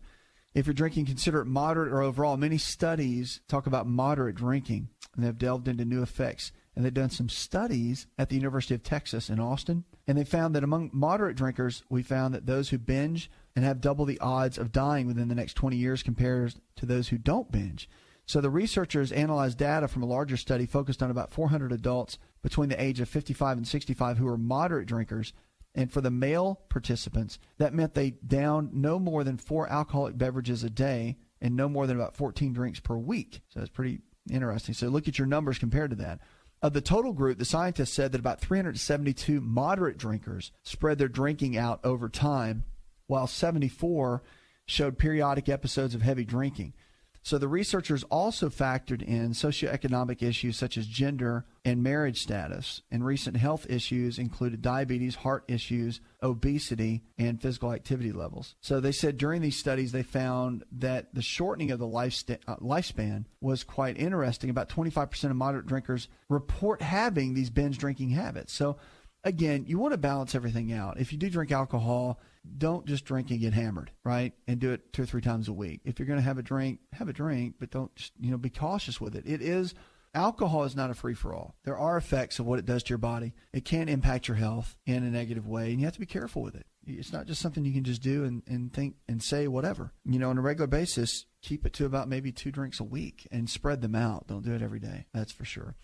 If you're drinking, consider it moderate or overall. Many studies talk about moderate drinking, and they've delved into new effects. And they've done some studies at the University of Texas in Austin, and they found that among moderate drinkers, we found that those who binge and have double the odds of dying within the next 20 years compared to those who don't binge. So the researchers analyzed data from a larger study focused on about 400 adults between the age of 55 and 65 who were moderate drinkers. And for the male participants, that meant they downed no more than 4 alcoholic beverages a day and no more than about 14 drinks per week. So it's pretty interesting. So look at your numbers compared to that. Of the total group, the scientists said that about 372 moderate drinkers spread their drinking out over time, while 74 showed periodic episodes of heavy drinking. So the researchers also factored in socioeconomic issues such as gender and marriage status, and recent health issues included diabetes, heart issues, obesity, and physical activity levels. So they said during these studies they found that the shortening of the lifespan was quite interesting. About 25% of moderate drinkers report having these binge drinking habits. So again, you want to balance everything out. If you do drink alcohol, don't just drink and get hammered, right? And do it 2 or 3 times a week. If you're going to have a drink, but don't just, be cautious with it. Alcohol is not a free-for-all. There are effects of what it does to your body. It can impact your health in a negative way, and you have to be careful with it. It's not just something you can just do and think and say whatever. On a regular basis, keep it to about maybe 2 drinks a week and spread them out. Don't do it every day. That's for sure.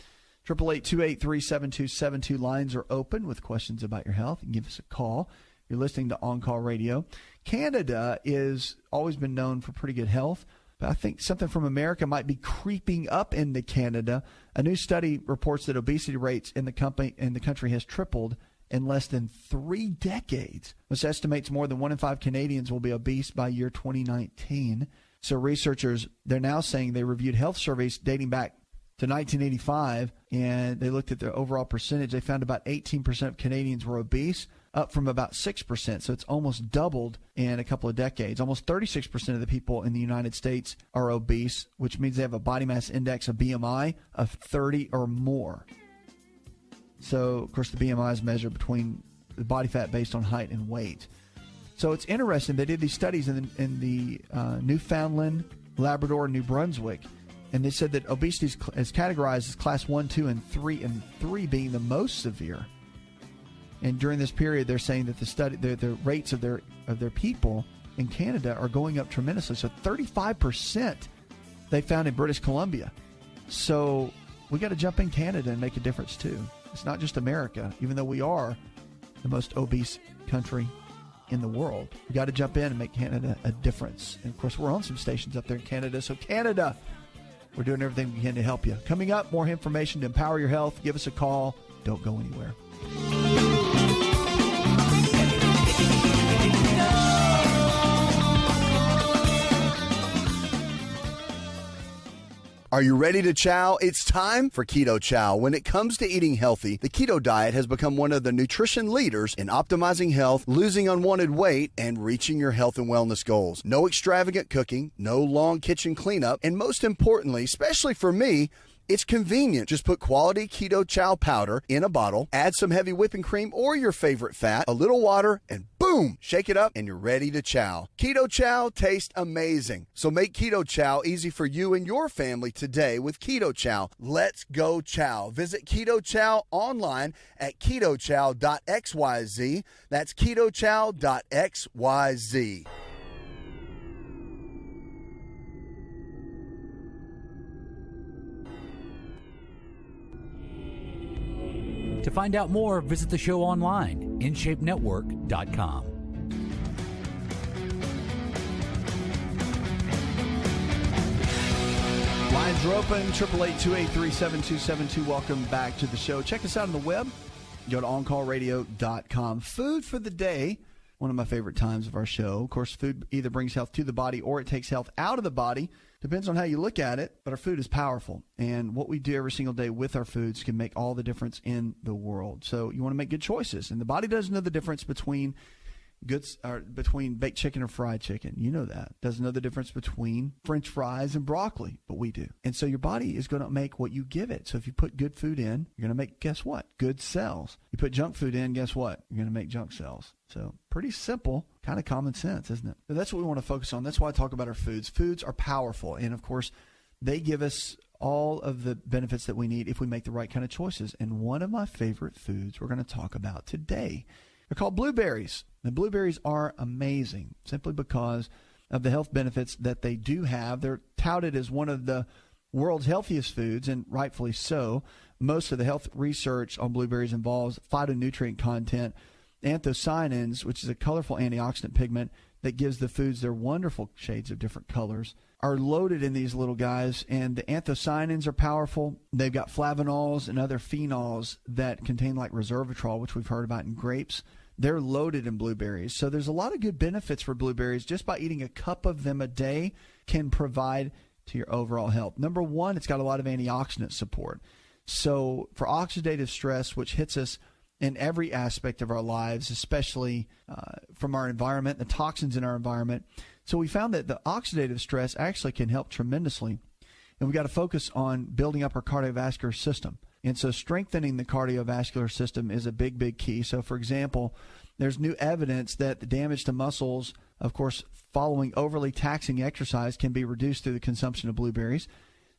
888-283-7272. Lines are open with questions about your health. You can give us a call. You're listening to On Call Radio. Canada is always been known for pretty good health, but I think something from America might be creeping up into Canada. A new study reports that obesity rates in the country has tripled in less than 3 decades, which estimates more than 1 in 5 Canadians will be obese by year 2019. So researchers, they're now saying they reviewed health surveys dating back to 1985, and they looked at the overall percentage. They found about 18% of Canadians were obese, up from about 6%. So it's almost doubled in a couple of decades. Almost 36% of the people in the United States are obese, which means they have a body mass index, a BMI, of 30 or more. So, of course, the BMI is measured between the body fat based on height and weight. So it's interesting. They did these studies in the Newfoundland, Labrador, and New Brunswick. And they said that obesity is categorized as class 1, 2, and 3, and 3 being the most severe. And during this period, they're saying that the rates of their people in Canada are going up tremendously. So 35% they found in British Columbia. So we got to jump in Canada and make a difference too. It's not just America, even though we are the most obese country in the world. We got to jump in and make Canada a difference. And of course, we're on some stations up there in Canada. So Canada, we're doing everything we can to help you. Coming up, more information to empower your health. Give us a call. Don't go anywhere. Are you ready to chow? It's time for Keto Chow. When it comes to eating healthy, the keto diet has become one of the nutrition leaders in optimizing health, losing unwanted weight, and reaching your health and wellness goals. No extravagant cooking, no long kitchen cleanup, and most importantly, especially for me, it's convenient. Just put quality keto chow powder in a bottle, add some heavy whipping cream or your favorite fat, a little water, and boom, shake it up and you're ready to chow. Keto chow tastes amazing. So make keto chow easy for you and your family today with Keto Chow. Let's go chow. Visit Keto Chow online at ketochow.xyz. That's ketochow.xyz. To find out more, visit the show online, InShapeNetwork.com. Lines are open, 888-283-7272. Welcome back to the show. Check us out on the web. Go to OnCallRadio.com. Food for the day, one of my favorite times of our show. Of course, food either brings health to the body or it takes health out of the body. Depends on how you look at it, but our food is powerful. And what we do every single day with our foods can make all the difference in the world. So you want to make good choices. And the body doesn't know the difference between baked chicken or fried chicken. You know that. Doesn't know the difference between French fries and broccoli, but we do. And so your body is going to make what you give it. So if you put good food in, you're going to make, guess what? Good cells. You put junk food in, guess what? You're going to make junk cells. So pretty simple, kind of common sense, isn't it? So that's what we want to focus on. That's why I talk about our foods. Foods are powerful. And of course, they give us all of the benefits that we need if we make the right kind of choices. And one of my favorite foods we're going to talk about today, they're called blueberries. The blueberries are amazing simply because of the health benefits that they do have. They're touted as one of the world's healthiest foods, and rightfully so. Most of the health research on blueberries involves phytonutrient content, anthocyanins, which is a colorful antioxidant pigment that gives the foods their wonderful shades of different colors, are loaded in these little guys. And the anthocyanins are powerful. They've got flavanols and other phenols that contain like resveratrol, which we've heard about in grapes. They're loaded in blueberries. So there's a lot of good benefits for blueberries. Just by eating a cup of them a day can provide to your overall health. Number one, it's got a lot of antioxidant support. So for oxidative stress, which hits us in every aspect of our lives, especially from our environment, the toxins in our environment. So we found that the oxidative stress actually can help tremendously. And we got to focus on building up our cardiovascular system. And so strengthening the cardiovascular system is a big, big key. So, for example, there's new evidence that the damage to muscles, of course, following overly taxing exercise can be reduced through the consumption of blueberries.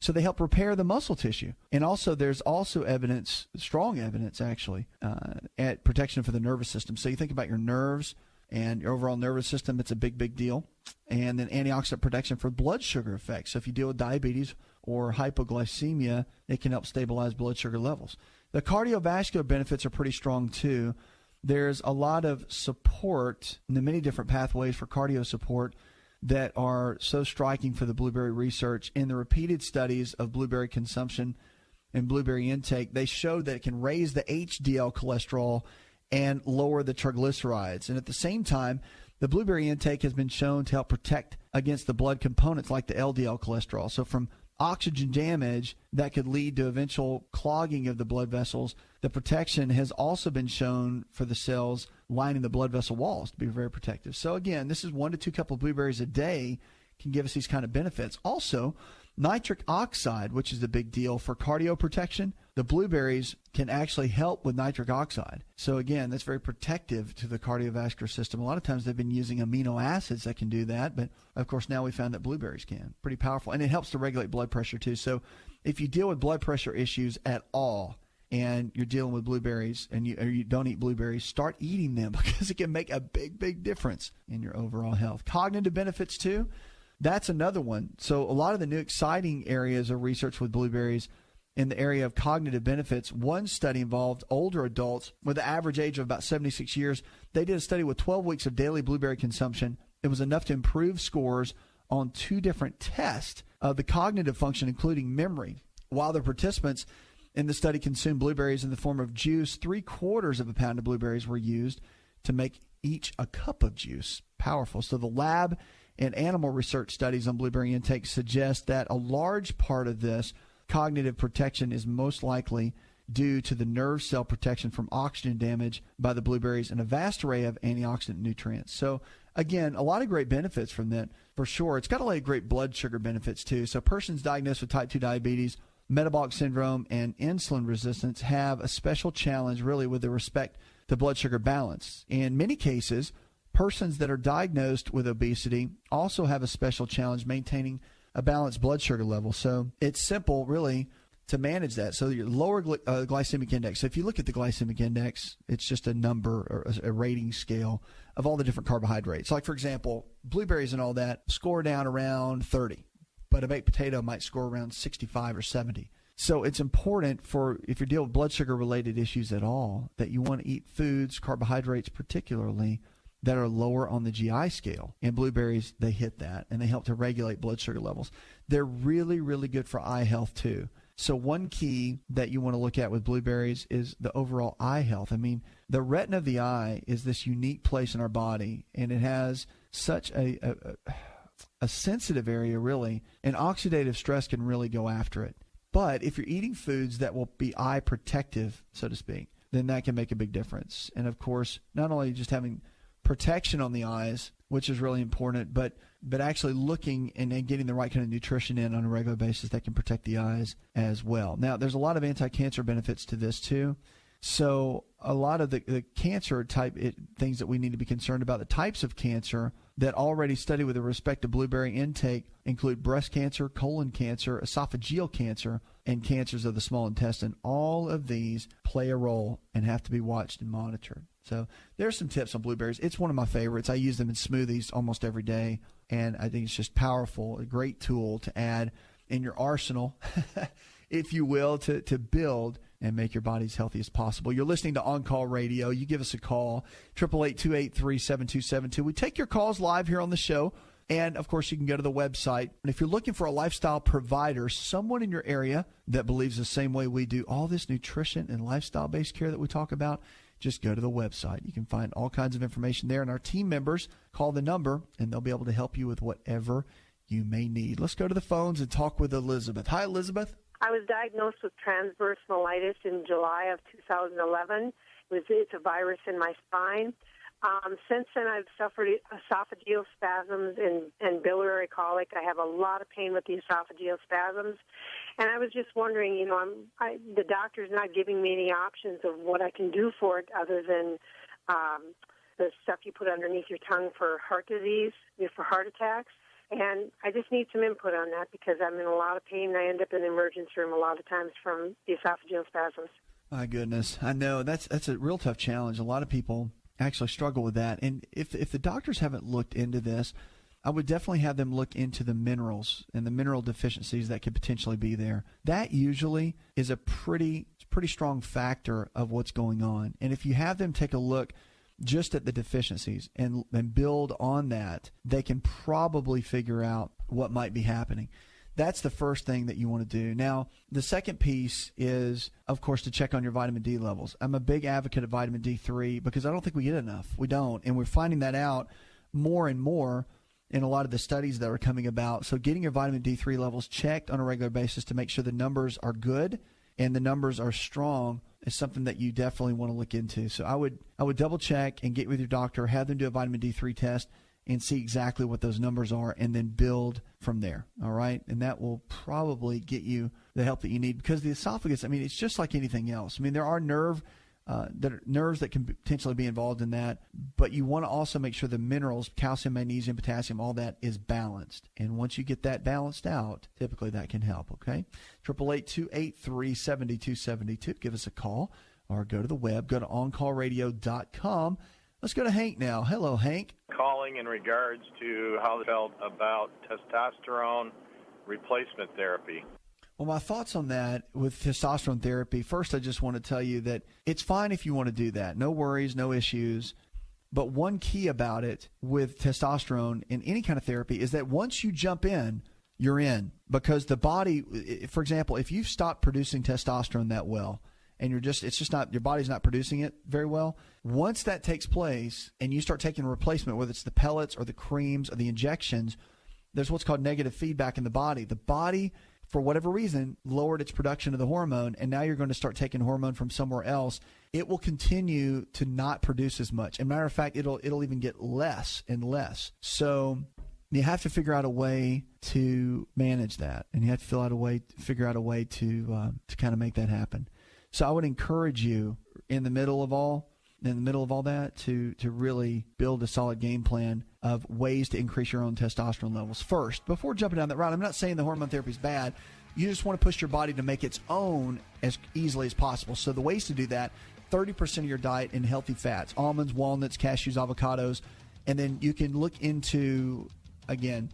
So they help repair the muscle tissue. And also there's also evidence, strong evidence actually, at protection for the nervous system. So you think about your nerves and your overall nervous system, it's a big, big deal. And then antioxidant protection for blood sugar effects. So if you deal with diabetes or hypoglycemia, it can help stabilize blood sugar levels. The cardiovascular benefits are pretty strong too. There's a lot of support in the many different pathways for cardio support that are so striking for the blueberry research. In the repeated studies of blueberry consumption and blueberry intake, they showed that it can raise the HDL cholesterol and lower the triglycerides. And at the same time, the blueberry intake has been shown to help protect against the blood components like the LDL cholesterol. So from oxygen damage that could lead to eventual clogging of the blood vessels, the protection has also been shown for the cells lining the blood vessel walls to be very protective. So again, this is 1 to 2 cups of blueberries a day can give us these kind of benefits. Also, nitric oxide, which is a big deal for cardio protection, the blueberries can actually help with nitric oxide. So again, that's very protective to the cardiovascular system. A lot of times they've been using amino acids that can do that, but of course now we found that blueberries can. Pretty powerful. And it helps to regulate blood pressure too. So if you deal with blood pressure issues at all and you're dealing with blueberries and you don't eat blueberries, start eating them because it can make a big, big difference in your overall health. Cognitive benefits too. That's another one. So a lot of the new exciting areas of research with blueberries in the area of cognitive benefits. One study involved older adults with an average age of about 76 years. They did a study with 12 weeks of daily blueberry consumption. It was enough to improve scores on 2 different tests of the cognitive function, including memory. While the participants in the study consumed blueberries in the form of juice, 3/4 of a pound of blueberries were used to make each a cup of juice. Powerful. So the lab and animal research studies on blueberry intake suggest that a large part of this cognitive protection is most likely due to the nerve cell protection from oxygen damage by the blueberries and a vast array of antioxidant nutrients. So again, a lot of great benefits from that for sure. It's got a lot of great blood sugar benefits too. So persons diagnosed with type 2 diabetes, metabolic syndrome, and insulin resistance have a special challenge really with respect to blood sugar balance. In many cases, persons that are diagnosed with obesity also have a special challenge maintaining a balanced blood sugar level. So it's simple, really, to manage that. So your lower glycemic index. So if you look at the glycemic index, it's just a number or a rating scale of all the different carbohydrates. Like, for example, blueberries and all that score down around 30, but a baked potato might score around 65 or 70. So it's important for, if you're dealing with blood sugar-related issues at all, that you want to eat foods, carbohydrates particularly, that are lower on the GI scale. And blueberries, they hit that, and they help to regulate blood sugar levels. They're really, really good for eye health, too. So one key that you want to look at with blueberries is the overall eye health. I mean, the retina of the eye is this unique place in our body, and it has such a sensitive area, really, and oxidative stress can really go after it. But if you're eating foods that will be eye protective, so to speak, then that can make a big difference. And, of course, not only just having protection on the eyes, which is really important, but actually looking and getting the right kind of nutrition in on a regular basis that can protect the eyes as well. Now, there's a lot of anti-cancer benefits to this, too. So a lot of the cancer type things that we need to be concerned about, the types of cancer that already study with respect to blueberry intake include breast cancer, colon cancer, esophageal cancer, and cancers of the small intestine. All of these play a role and have to be watched and monitored. So there's some tips on blueberries. It's one of my favorites. I use them in smoothies almost every day, and I think it's just powerful, a great tool to add in your arsenal, if you will, to build and make your body as healthy as possible. You're listening to On Call Radio. You give us a call, 888-283-7272. We take your calls live here on the show. And, of course, you can go to the website. And if you're looking for a lifestyle provider, someone in your area that believes the same way we do, all this nutrition and lifestyle-based care that we talk about, just go to the website. You can find all kinds of information there. And our team members call the number, and they'll be able to help you with whatever you may need. Let's go to the phones and talk with Elizabeth. Hi, Elizabeth. I was diagnosed with transverse myelitis in July of 2011. It's a virus in my spine. Since then, I've suffered esophageal spasms and biliary colic. I have a lot of pain with the esophageal spasms. And I was just wondering, the doctor's not giving me any options of what I can do for it other than the stuff you put underneath your tongue for heart disease, for heart attacks. And I just need some input on that because I'm in a lot of pain. I end up in the emergency room a lot of times from the esophageal spasms. My goodness. I know. That's a real tough challenge. A lot of people actually struggle with that. And if the doctors haven't looked into this, I would definitely have them look into the minerals and the mineral deficiencies that could potentially be there. That usually is a pretty strong factor of what's going on. And if you have them take a look just at the deficiencies and build on that, they can probably figure out what might be happening. That's the first thing that you want to do. Now, the second piece is, of course, to check on your vitamin D levels. I'm a big advocate of vitamin D3 because I don't think we get enough. We don't. And we're finding that out more and more in a lot of the studies that are coming about. So getting your vitamin D3 levels checked on a regular basis to make sure the numbers are good and the numbers are strong is something that you definitely want to look into. So I would double check and get with your doctor, have them do a vitamin D3 test and see exactly what those numbers are and then build from there. All right. And that will probably get you the help that you need because the esophagus, it's just like anything else. There are nerves that can potentially be involved in that, but you want to also make sure the minerals, calcium, magnesium, potassium, all that is balanced. And once you get that balanced out, typically that can help, okay? 888-283-7272. Give us a call or go to the web. Go to oncallradio.com. Let's go to Hank now. Hello, Hank. Calling in regards to how they felt about testosterone replacement therapy. Well, my thoughts on that with testosterone therapy, first I just want to tell you that it's fine if you want to do that. No worries, no issues. But one key about it with testosterone in any kind of therapy is that once you jump in, you're in. Because the body, for example, if you've stopped producing testosterone that well, and your body's not producing it very well, once that takes place and you start taking a replacement, whether it's the pellets or the creams or the injections, there's what's called negative feedback in the body. The body, for whatever reason, lowered its production of the hormone, and now you're going to start taking hormone from somewhere else. It will continue to not produce as much. As a matter of fact, it'll even get less and less. So you have to figure out a way to manage that, and you have to figure out a way to kind of make that happen. So I would encourage you in the middle of all that to really build a solid game plan of ways to increase your own testosterone levels first before jumping down that route. I'm not saying the hormone therapy is bad. You just want to push your body to make its own as easily as possible. So the ways to do that, 30% of your diet in healthy fats, almonds, walnuts, cashews, avocados, and then you can look into, again,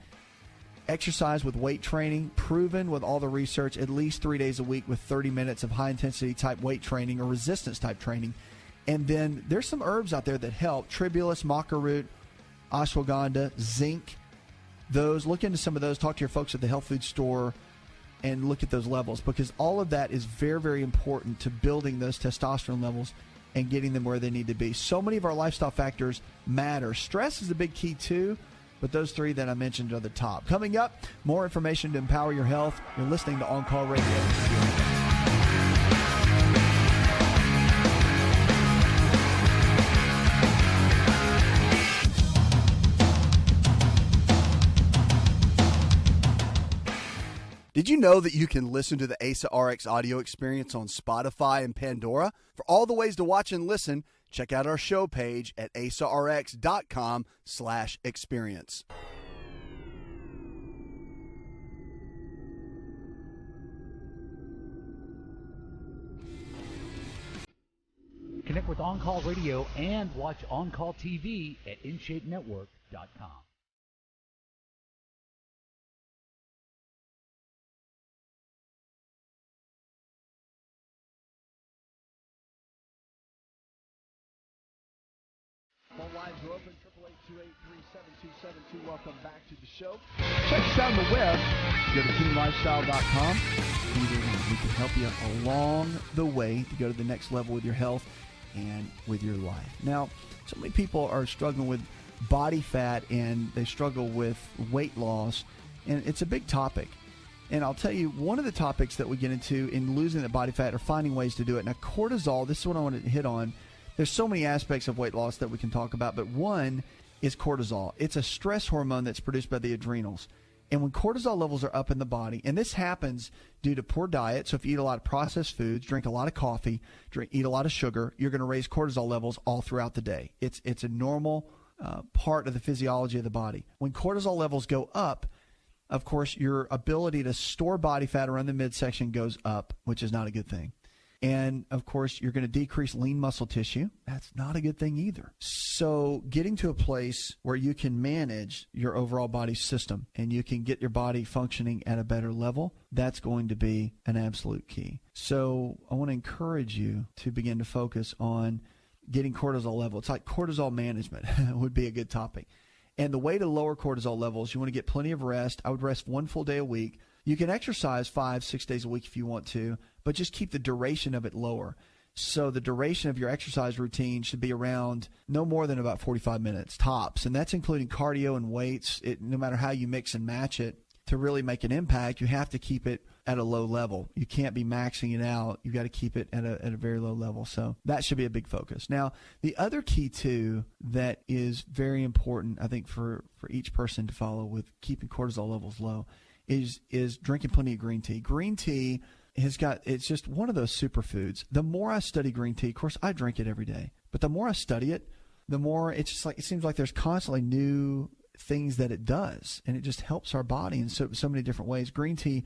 exercise with weight training, proven with all the research, at least 3 days a week with 30 minutes of high-intensity type weight training or resistance type training. And then there's some herbs out there that help. Tribulus, maca root, ashwagandha, zinc. Look into some of those. Talk to your folks at the health food store and look at those levels because all of that is very, very important to building those testosterone levels and getting them where they need to be. So many of our lifestyle factors matter. Stress is a big key too, but those three that I mentioned are the top. Coming up, more information to empower your health. You're listening to On Call Radio. Did you know that you can listen to the AsaRx audio experience on Spotify and Pandora? For all the ways to watch and listen, check out our show page at asarx.com/experience. Connect with On Call Radio and watch On Call TV at InShapeNetwork.com. Phone lines are open, 888-283-7272. Welcome back to the show. Check us out on the web. Go to KingLifestyle.com. We can help you along the way to go to the next level with your health and with your life. Now, so many people are struggling with body fat and they struggle with weight loss, and it's a big topic. And I'll tell you, one of the topics that we get into in losing the body fat or finding ways to do it. Now, cortisol, this is what I want to hit on. There's so many aspects of weight loss that we can talk about, but one is cortisol. It's a stress hormone that's produced by the adrenals. And when cortisol levels are up in the body, and this happens due to poor diet, so if you eat a lot of processed foods, drink a lot of coffee, eat a lot of sugar, you're going to raise cortisol levels all throughout the day. It's a normal part of the physiology of the body. When cortisol levels go up, of course, your ability to store body fat around the midsection goes up, which is not a good thing. And, of course, you're going to decrease lean muscle tissue. That's not a good thing either. So getting to a place where you can manage your overall body system and you can get your body functioning at a better level, that's going to be an absolute key. So I want to encourage you to begin to focus on getting cortisol level. It's like cortisol management would be a good topic. And the way to lower cortisol levels, you want to get plenty of rest. I would rest 1 full day a week. You can exercise 5-6 days a week if you want to, but just keep the duration of it lower. So the duration of your exercise routine should be around no more than about 45 minutes tops, and that's including cardio and weights. No matter how you mix and match it, to really make an impact, you have to keep it at a low level. You can't be maxing it out. You've got to keep it at a very low level. So that should be a big focus. Now, the other key, too, that is very important, I think, for each person to follow with keeping cortisol levels low is drinking plenty of green tea. Green tea it's just one of those superfoods. The more I study green tea, of course, I drink it every day, but the more I study it, the more it's just like, it seems like there's constantly new things that it does, and it just helps our body in so many different ways. Green tea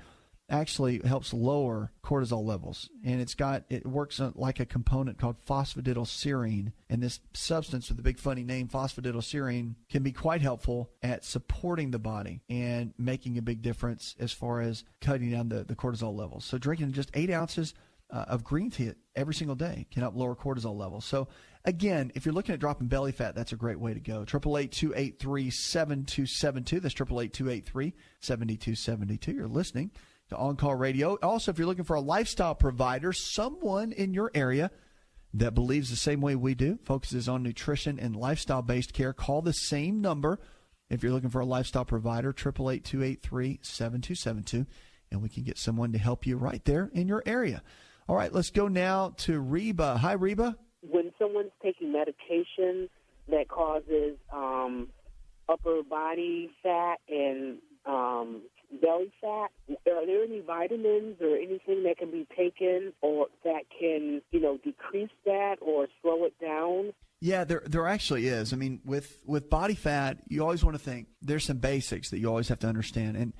actually helps lower cortisol levels, and it works like a component called phosphatidylserine, and this substance with the big funny name, phosphatidylserine, can be quite helpful at supporting the body and making a big difference as far as cutting down the cortisol levels. So drinking just 8 ounces of green tea every single day can help lower cortisol levels. So again, if you're looking at dropping belly fat, that's a great way to go. 888-283-7272. That's 888-283-7272. You're listening to On Call Radio. Also, if you're looking for a lifestyle provider, someone in your area that believes the same way we do, focuses on nutrition and lifestyle-based care, call the same number if you're looking for a lifestyle provider, 888-283-7272, and we can get someone to help you right there in your area. All right, let's go now to Reba. Hi, Reba. When someone's taking medication that causes upper body fat and belly fat, are there any vitamins or anything that can be taken or that can, decrease that or slow it down? Yeah, there actually is. I mean, with body fat, you always want to think there's some basics that you always have to understand.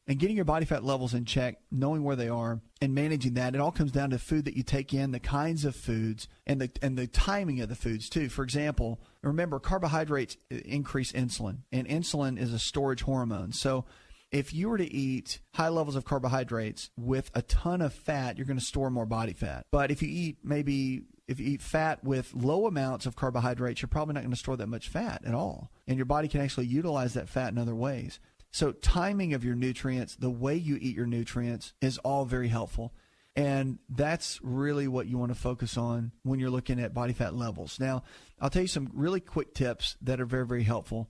And getting your body fat levels in check, knowing where they are, and managing that, it all comes down to food that you take in, the kinds of foods, and the timing of the foods, too. For example, remember, carbohydrates increase insulin, and insulin is a storage hormone. So if you were to eat high levels of carbohydrates with a ton of fat, you're going to store more body fat. But if you eat fat with low amounts of carbohydrates, you're probably not going to store that much fat at all. And your body can actually utilize that fat in other ways. So timing of your nutrients, the way you eat your nutrients is all very helpful. And that's really what you want to focus on when you're looking at body fat levels. Now, I'll tell you some really quick tips that are very, very helpful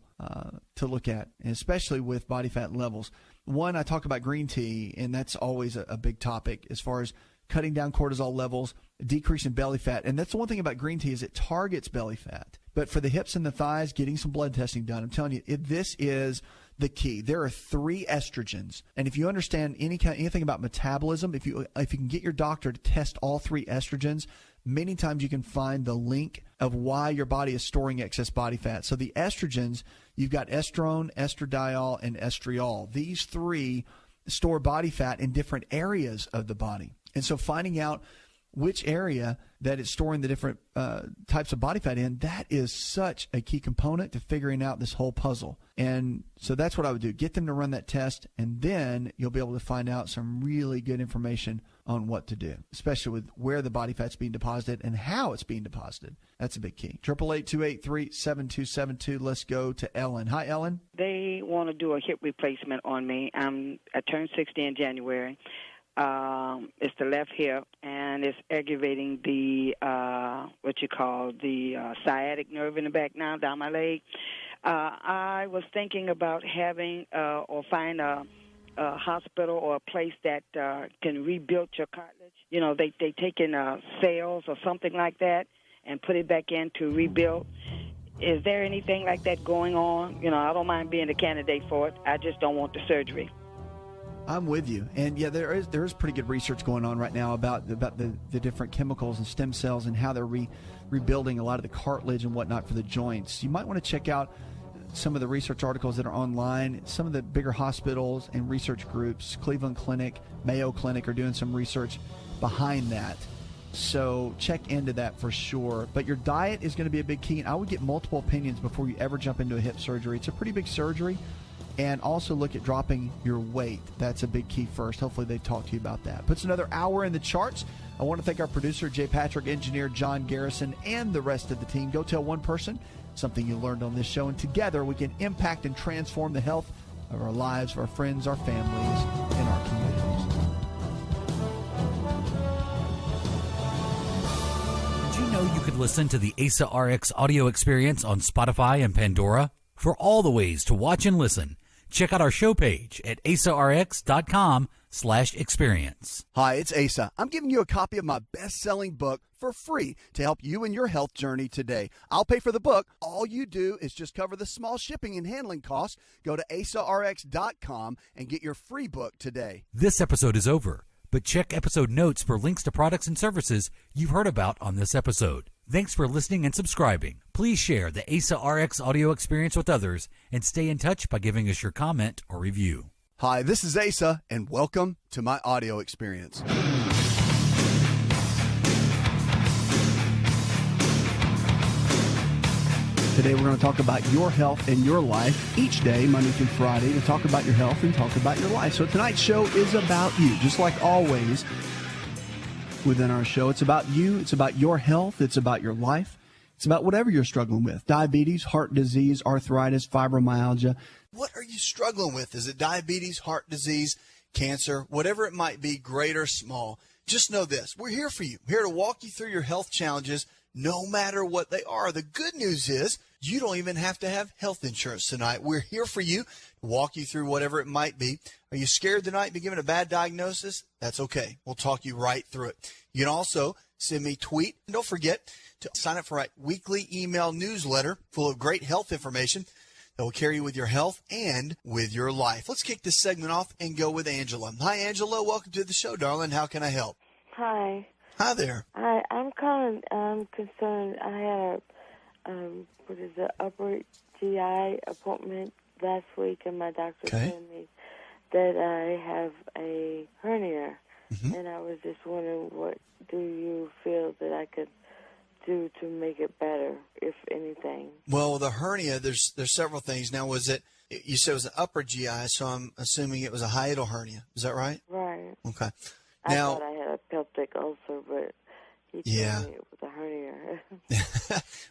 to look at, and especially with body fat levels. One, I talk about green tea, and that's always a big topic as far as cutting down cortisol levels, decreasing belly fat. And that's the one thing about green tea is it targets belly fat. But for the hips and the thighs, getting some blood testing done, I'm telling you, this is the key. There are 3 estrogens. And if you understand anything about metabolism, if you can get your doctor to test all 3 estrogens, many times you can find the link of why your body is storing excess body fat. So the estrogens, you've got estrone, estradiol, and estriol. These 3 store body fat in different areas of the body. And so finding out which area that it's storing the different types of body fat in, that is such a key component to figuring out this whole puzzle. And so that's what I would do. Get them to run that test, and then you'll be able to find out some really good information on what to do, especially with where the body fat's being deposited and how it's being deposited. That's a big key. 888-283-7272. Let's go to Ellen. Hi, Ellen. They want to do a hip replacement on me. I turned 60 in January. It's the left hip, and it's aggravating the sciatic nerve in the back now, down my leg. I was thinking about having or find a hospital or a place that can rebuild your cartilage. You know, they take in cells or something like that and put it back in to rebuild. Is there anything like that going on? You know, I don't mind being a candidate for it. I just don't want the surgery. I'm with you. And, yeah, there is pretty good research going on right now about the different chemicals and stem cells and how they're rebuilding a lot of the cartilage and whatnot for the joints. You might want to check out some of the research articles that are online. Some of the bigger hospitals and research groups, Cleveland Clinic, Mayo Clinic, are doing some research behind that. So check into that for sure. But your diet is going to be a big key. And I would get multiple opinions before you ever jump into a hip surgery. It's a pretty big surgery. And also look at dropping your weight. That's a big key first. Hopefully they talk to you about that. Puts another hour in the charts. I want to thank our producer, Jay Patrick, engineer John Garrison, and the rest of the team. Go tell one person something you learned on this show, and together we can impact and transform the health of our lives, of our friends, our families, and our communities. Did you know you could listen to the AsaRx audio experience on Spotify and Pandora? For all the ways to watch and listen, check out our show page at asarx.com/experience. Hi, it's Asa. I'm giving you a copy of my best-selling book for free to help you in your health journey today. I'll pay for the book. All you do is just cover the small shipping and handling costs. Go to asarx.com and get your free book today. This episode is over, but check episode notes for links to products and services you've heard about on this episode. Thanks for listening and subscribing. Please share the AsaRx audio experience with others and stay in touch by giving us your comment or review. Hi, this is Asa, and welcome to my audio experience. Today we're going to talk about your health and your life each day, Monday through Friday, to talk about your health and talk about your life. So tonight's show is about you, just like always. Within our show, it's about you, it's about your health, it's about your life, it's about whatever you're struggling with. Diabetes, heart disease, arthritis, fibromyalgia. What are you struggling with? Is it diabetes, heart disease, cancer, whatever it might be, great or small? Just know this. We're here for you. We're here to walk you through your health challenges, no matter what they are. The good news is you don't even have to have health insurance tonight. We're here for you to walk you through whatever it might be. Are you scared tonight, be given a bad diagnosis? That's okay. We'll talk you right through it. You can also send me a tweet. And don't forget to sign up for our weekly email newsletter full of great health information that will carry you with your health and with your life. Let's kick this segment off and go with Angela. Hi, Angela. Welcome to the show, darling. How can I help? Hi. Hi there. I'm calling. I'm concerned. I had upper GI appointment last week, and my doctor told me that I have a hernia. Mm-hmm. And I was just wondering, what do you feel that I could do to make it better, if anything? Well, the hernia, there's several things. Now, you said it was an upper GI, so I'm assuming it was a hiatal hernia. Is that right? Right. Okay. I thought I had a pelvic ulcer, but he told me it was a hernia.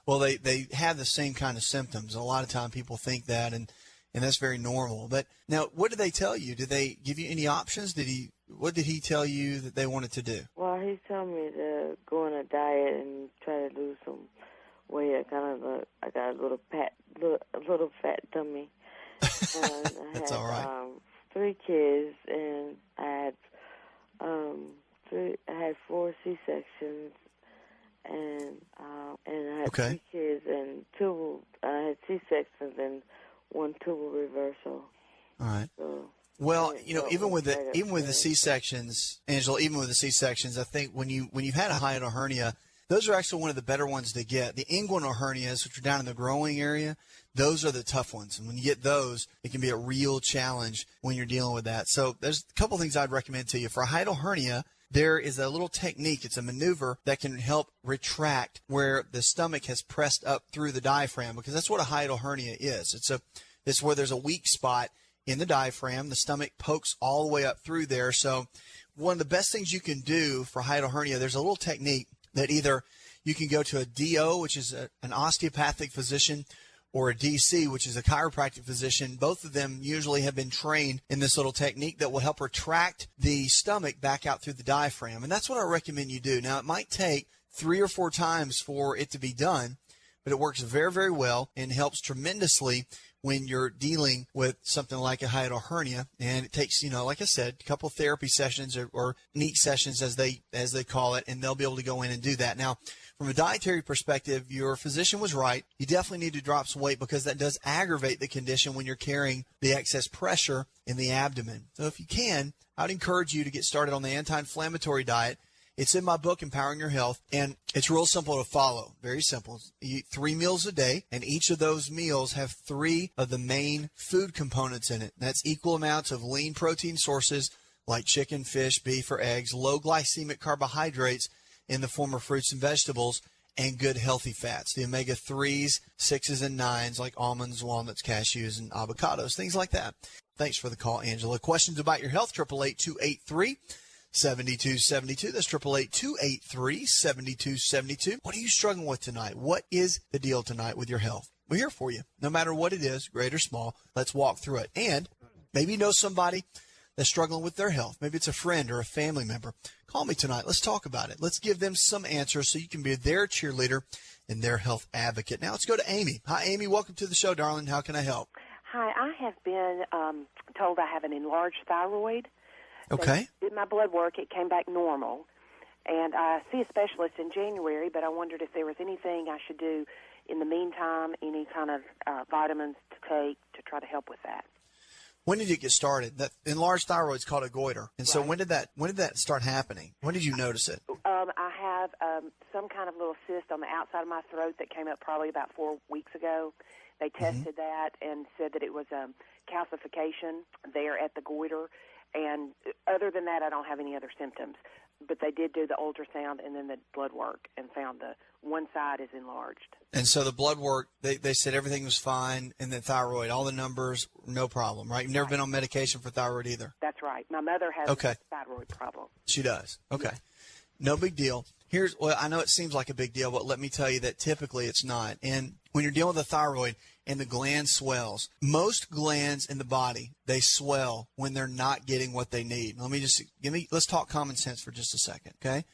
Well, they have the same kind of symptoms. A lot of time people think that, and that's very normal. But now, what did they tell you? Did they give you any options? Did he What did he tell you that they wanted to do? Well, he told me to go on a diet and try to lose some weight. I got a little fat tummy. And I That's had, all right. 3 kids, and I had 4 C-sections, and I had 3 kids and I had C-sections and 1 tubal reversal. All right. So, well, even with the C-sections, Angela, even with the C-sections, I think when you've had a hiatal hernia, those are actually one of the better ones to get. The inguinal hernias, which are down in the growing area, those are the tough ones. And when you get those, it can be a real challenge when you're dealing with that. So there's a couple things I'd recommend to you. For a hiatal hernia, there is a little technique. It's a maneuver that can help retract where the stomach has pressed up through the diaphragm, because that's what a hiatal hernia is. It's where there's a weak spot in the diaphragm. The stomach pokes all the way up through there. So one of the best things you can do for hiatal hernia, there's a little technique that either you can go to a DO, which is an osteopathic physician, or a DC, which is a chiropractic physician. Both of them usually have been trained in this little technique that will help retract the stomach back out through the diaphragm. And that's what I recommend you do. Now, it might take 3 or 4 times for it to be done, but it works very, very well and helps tremendously when you're dealing with something like a hiatal hernia. And it takes, like I said, a couple therapy sessions or NEAT sessions as they call it, and they'll be able to go in and do that. Now, from a dietary perspective, your physician was right. You definitely need to drop some weight, because that does aggravate the condition when you're carrying the excess pressure in the abdomen. So if you can, I'd encourage you to get started on the anti-inflammatory diet. It's in my book, Empowering Your Health, and it's real simple to follow. Very simple. You eat 3 meals a day, and each of those meals have 3 of the main food components in it. That's equal amounts of lean protein sources like chicken, fish, beef, or eggs, low glycemic carbohydrates in the form of fruits and vegetables, and good healthy fats, the omega-3s, 6s, and 9s like almonds, walnuts, cashews, and avocados, things like that. Thanks for the call, Angela. Questions about your health, 888-283-7272. That's 888-283-7272. What are you struggling with tonight? What is the deal tonight with your health? We're here for you. No matter what it is, great or small, let's walk through it. And maybe you know somebody that's struggling with their health. Maybe it's a friend or a family member. Call me tonight. Let's talk about it. Let's give them some answers so you can be their cheerleader and their health advocate. Now let's go to Amy. Hi, Amy. Welcome to the show, darling. How can I help? Hi. I have been told I have an enlarged thyroid. Okay. They did my blood work. It came back normal. And I see a specialist in January, but I wondered if there was anything I should do in the meantime, any kind of vitamins to take to try to help with that. When did it get started? That enlarged thyroid is called a goiter. And so when did that start happening? When did you notice it? I have some kind of little cyst on the outside of my throat that came up probably about 4 weeks ago. They tested that and said that it was calcification there at the goiter. And other than that, I don't have any other symptoms. But they did do the ultrasound and then the blood work and found the one side is enlarged. And so the blood work, they said everything was fine, and the thyroid, all the numbers, no problem, right? You've never been on medication for thyroid either? That's right. My mother has a thyroid problem. She does. Okay. No big deal. I know it seems like a big deal, but let me tell you that typically it's not. And when you're dealing with a thyroid and the gland swells, most glands in the body, they swell when they're not getting what they need. Let's talk common sense for just a second, okay?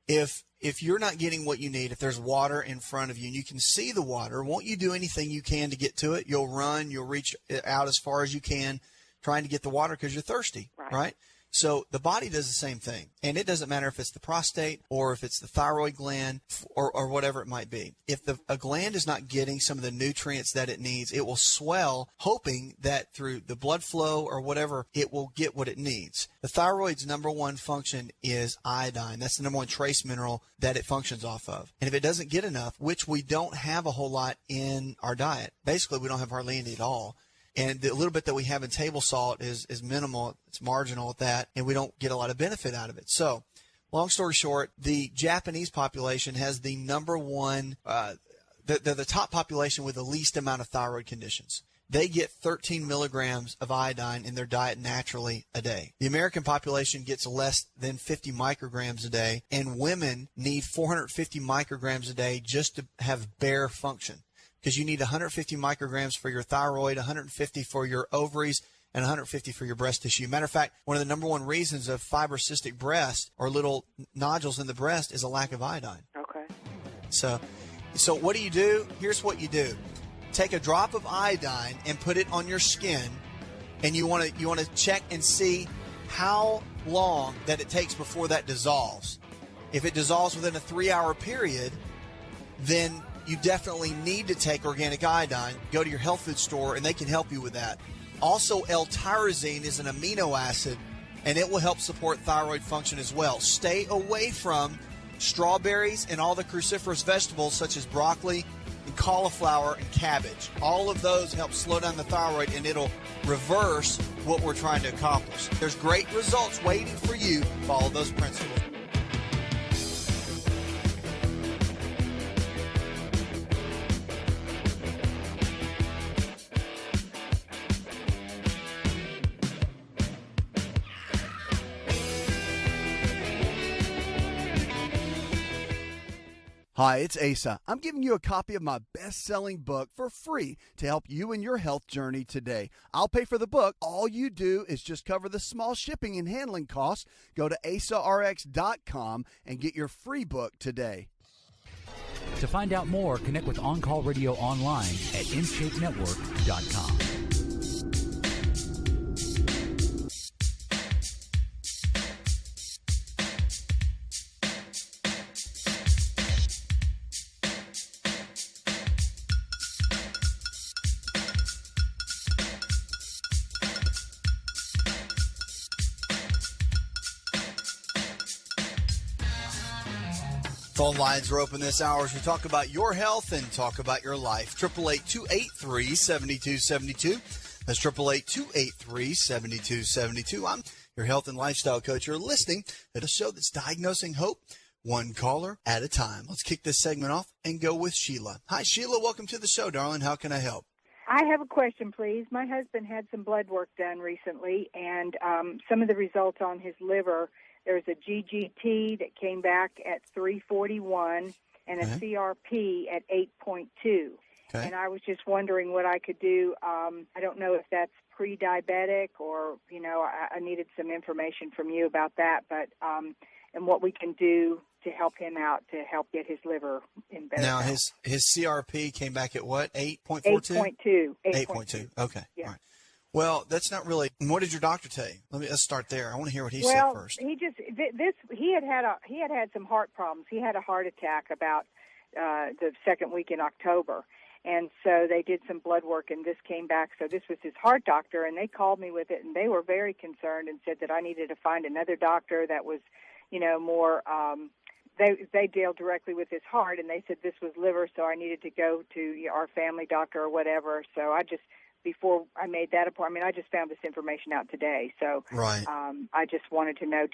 If you're not getting what you need, if there's water in front of you and you can see the water, won't you do anything you can to get to it? You'll run, you'll reach out as far as you can trying to get the water because you're thirsty, right? So the body does the same thing, and it doesn't matter if it's the prostate or if it's the thyroid gland or whatever it might be. If a gland is not getting some of the nutrients that it needs, it will swell, hoping that through the blood flow or whatever, it will get what it needs. The thyroid's number one function is iodine. That's the number one trace mineral that it functions off of. And if it doesn't get enough, which we don't have a whole lot in our diet, basically we don't have hardly any at all. And the little bit that we have in table salt is minimal. It's marginal at that, and we don't get a lot of benefit out of it. So, long story short, the Japanese population has the number one, the top population with the least amount of thyroid conditions. They get 13 milligrams of iodine in their diet naturally a day. The American population gets less than 50 micrograms a day, and women need 450 micrograms a day just to have bare function. Because you need 150 micrograms for your thyroid, 150 for your ovaries, and $150 for your breast tissue. Matter of fact, one of the number one reasons of fibrocystic breast or little nodules in the breast is a lack of iodine. Okay. So what do? Here's what you do. Take a drop of iodine and put it on your skin, and you want to check and see how long that it takes before that dissolves. If it dissolves within a 3-hour period, then you definitely need to take organic iodine. Go to your health food store, and they can help you with that. Also, L-tyrosine is an amino acid, and it will help support thyroid function as well. Stay away from strawberries and all the cruciferous vegetables such as broccoli and cauliflower and cabbage. All of those help slow down the thyroid, and it'll reverse what we're trying to accomplish. There's great results waiting for you. Follow those principles. Hi, it's Asa. I'm giving you a copy of my best-selling book for free to help you in your health journey today. I'll pay for the book. All you do is just cover the small shipping and handling costs. Go to AsaRx.com and get your free book today. To find out more, connect with On Call Radio online at InShapeNetwork.com. Phone lines are open this hour as we talk about your health and talk about your life. 888-283-7272. That's 888-283-7272. I'm your health and lifestyle coach. You're listening to a show that's diagnosing hope, one caller at a time. Let's kick this segment off and go with Sheila. Hi, Sheila. Welcome to the show, darling. How can I help? I have a question, please. My husband had some blood work done recently, and some of the results on his liver. There's a GGT that came back at 341 and a CRP at 8.2. Okay. And I was just wondering what I could do. I don't know if that's pre-diabetic or, I needed some information from you about that, but and what we can do to help him out to help get his liver in better Now, health. his CRP came back at what, 8.42? 8.2. 8.2. Okay. Yeah. All right. Well, that's not really. What did your doctor tell you? Let's start there. I want to hear what he said first. He had some heart problems. He had a heart attack about the second week in October, and so they did some blood work, and this came back. So this was his heart doctor, and they called me with it, and they were very concerned and said that I needed to find another doctor that was, more. They deal directly with his heart, and they said this was liver, so I needed to go to our family doctor or whatever. So before I made that appointment, I just found this information out today. So right. I just wanted to know,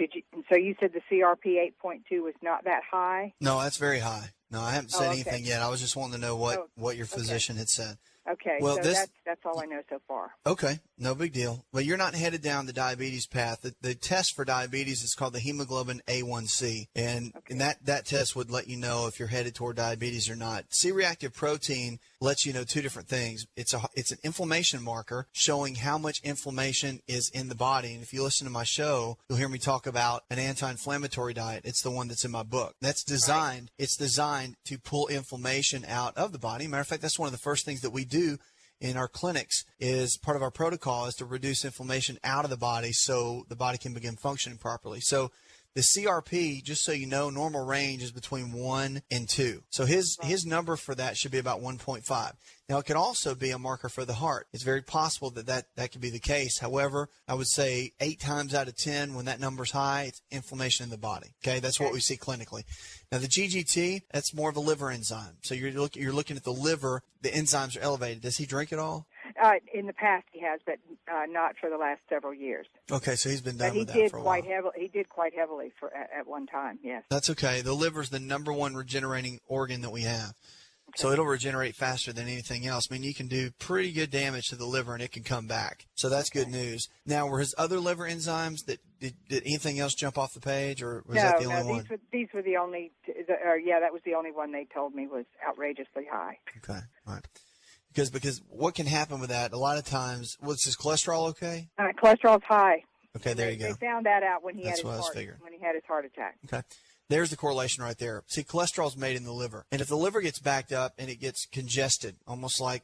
so you said the CRP 8.2 was not that high? No, that's very high. No, I haven't said anything yet. I was just wanting to know what your physician had said. Okay, well, so that's all I know so far. Okay, no big deal. Well, you're not headed down the diabetes path. The test for diabetes is called the hemoglobin A1C, and that test would let you know if you're headed toward diabetes or not. C-reactive protein lets you know two different things. It's an inflammation marker showing how much inflammation is in the body. And if you listen to my show, you'll hear me talk about an anti-inflammatory diet. It's the one that's in my book. That's designed. Right. It's designed to pull inflammation out of the body. Matter of fact, that's one of the first things that we do in our clinics is part of our protocol is to reduce inflammation out of the body so the body can begin functioning properly. So the CRP, just so you know, normal range is between 1 and 2. So his number for that should be about 1.5. Now, it can also be a marker for the heart. It's very possible that could be the case. However, I would say 8 times out of 10, when that number's high, it's inflammation in the body. Okay, that's what we see clinically. Now, the GGT, that's more of a liver enzyme. So you're looking at the liver. The enzymes are elevated. Does he drink at all? In the past he has, but not for the last several years. Okay, so he's been done with that for a while. He did quite heavily at one time, yes. That's okay. The liver's the number one regenerating organ that we have. Okay. So it'll regenerate faster than anything else. I mean, you can do pretty good damage to the liver and it can come back. So that's good news. Now, were his other liver enzymes, did anything else jump off the page, or was that the only one? These were the only, that was the only one they told me was outrageously high. Okay, all right. Because what can happen with that, a lot of times, was his cholesterol okay? Cholesterol's high. Okay, there you go. They found that out when he That's had what I was his figuring. when he had his heart attack. Okay. There's the correlation right there. See, cholesterol is made in the liver. And if the liver gets backed up and it gets congested, almost like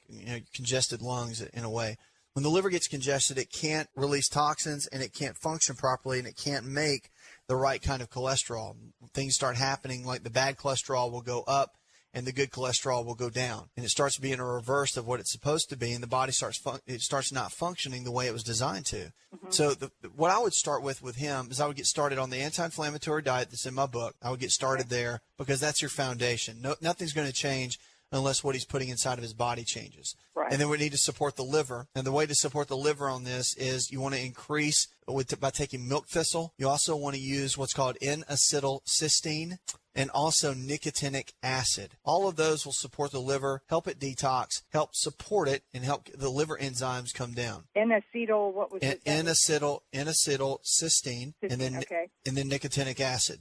congested lungs in a way, when the liver gets congested, it can't release toxins and it can't function properly and it can't make the right kind of cholesterol. Things start happening like the bad cholesterol will go up and the good cholesterol will go down. And it starts being a reverse of what it's supposed to be, and the body starts not functioning the way it was designed to. Mm-hmm. So what I would start with him is I would get started on the anti-inflammatory diet that's in my book. I would get started there because that's your foundation. Nothing's going to change unless what he's putting inside of his body changes. Right. And then we need to support the liver. And the way to support the liver on this is you want to increase by taking milk thistle. You also want to use what's called N-acetylcysteine and also nicotinic acid. All of those will support the liver, help it detox, help support it, and help the liver enzymes come down. N-acetyl, what was it? N-acetylcysteine, and then nicotinic acid.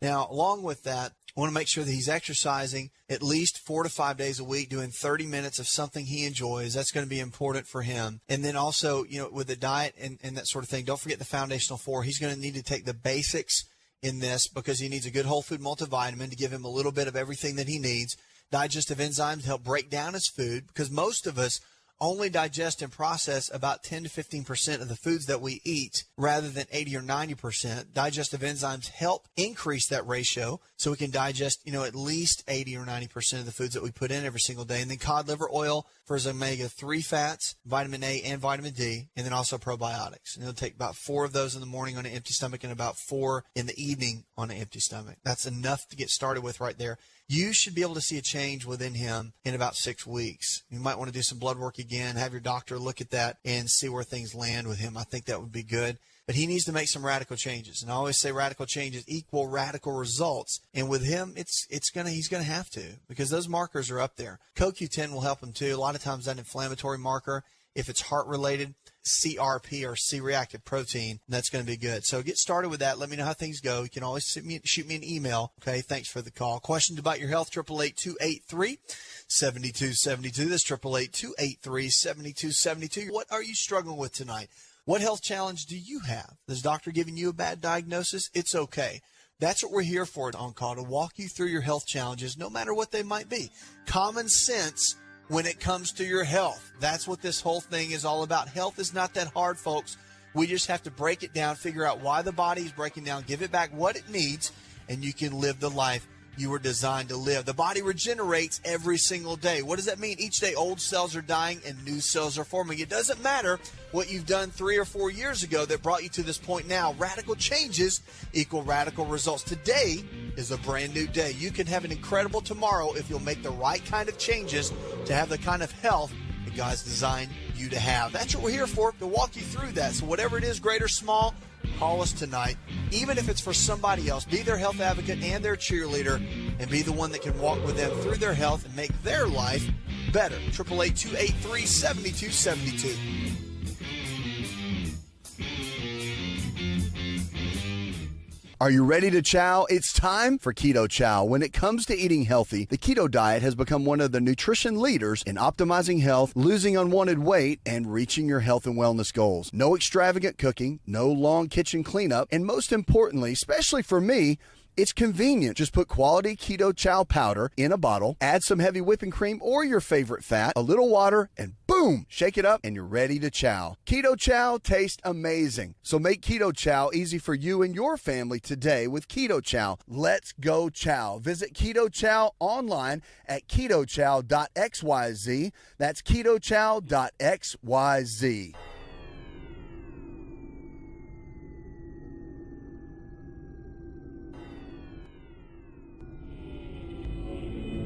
Now, along with that, I want to make sure that he's exercising at least 4 to 5 days a week, doing 30 minutes of something he enjoys. That's going to be important for him. And then also, with the diet and that sort of thing, don't forget the foundational 4. He's going to need to take the basics in this because he needs a good whole food multivitamin to give him a little bit of everything that he needs. Digestive enzymes to help break down his food, because most of us only digest and process about 10 to 15% of the foods that we eat rather than 80 or 90%. Digestive enzymes help increase that ratio so we can digest, at least 80 or 90% of the foods that we put in every single day. And then cod liver oil for his omega-3 fats, vitamin A and vitamin D, and then also probiotics. And he'll take about 4 of those in the morning on an empty stomach and about 4 in the evening on an empty stomach. That's enough to get started with right there. You should be able to see a change within him in about 6 weeks. You might want to do some blood work again, have your doctor look at that and see where things land with him. I think that would be good. But he needs to make some radical changes. And I always say radical changes equal radical results. And with him, he's going to have to, because those markers are up there. CoQ10 will help him too. A lot of times that inflammatory marker, if it's heart related, CRP or C-reactive protein, that's going to be good. So get started with that. Let me know how things go. You can always shoot me an email. Okay, thanks for the call. Questions about your health, 888-283-7272. That's 888-283-7272. What are you struggling with tonight? What health challenge do you have? Is doctor giving you a bad diagnosis? It's okay. That's what we're here for on call, to walk you through your health challenges, no matter what they might be. Common sense when it comes to your health. That's what this whole thing is all about. Health is not that hard, folks. We just have to break it down, figure out why the body is breaking down, give it back what it needs, and you can live the life you were designed to live. The body regenerates every single day. What does that mean? Each day old cells are dying and new cells are forming. It doesn't matter what you've done 3 or 4 years ago that brought you to this point now. Radical changes equal radical results. Today is a brand new day. You can have an incredible tomorrow if you'll make the right kind of changes to have the kind of health that God's designed you to have. That's what we're here for, to walk you through that. So whatever it is, great or small, call us tonight. Even if it's for somebody else, be their health advocate and their cheerleader, and be the one that can walk with them through their health and make their life better. 888-283-7272. Are you ready to chow? It's time for Keto Chow. When it comes to eating healthy, the keto diet has become one of the nutrition leaders in optimizing health, losing unwanted weight, and reaching your health and wellness goals. No extravagant cooking, no long kitchen cleanup, and most importantly, especially for me, it's convenient. Just put quality Keto Chow powder in a bottle, add some heavy whipping cream or your favorite fat, a little water, and boom, shake it up and you're ready to chow. Keto Chow tastes amazing. So make Keto Chow easy for you and your family today with Keto Chow. Let's go chow. Visit Keto Chow online at ketochow.xyz. That's ketochow.xyz.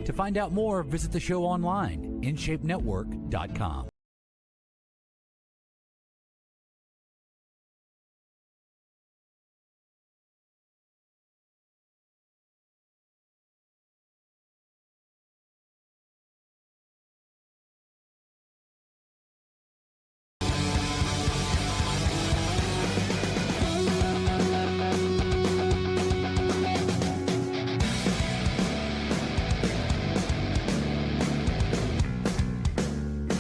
To find out more, visit the show online, InShapeNetwork.com.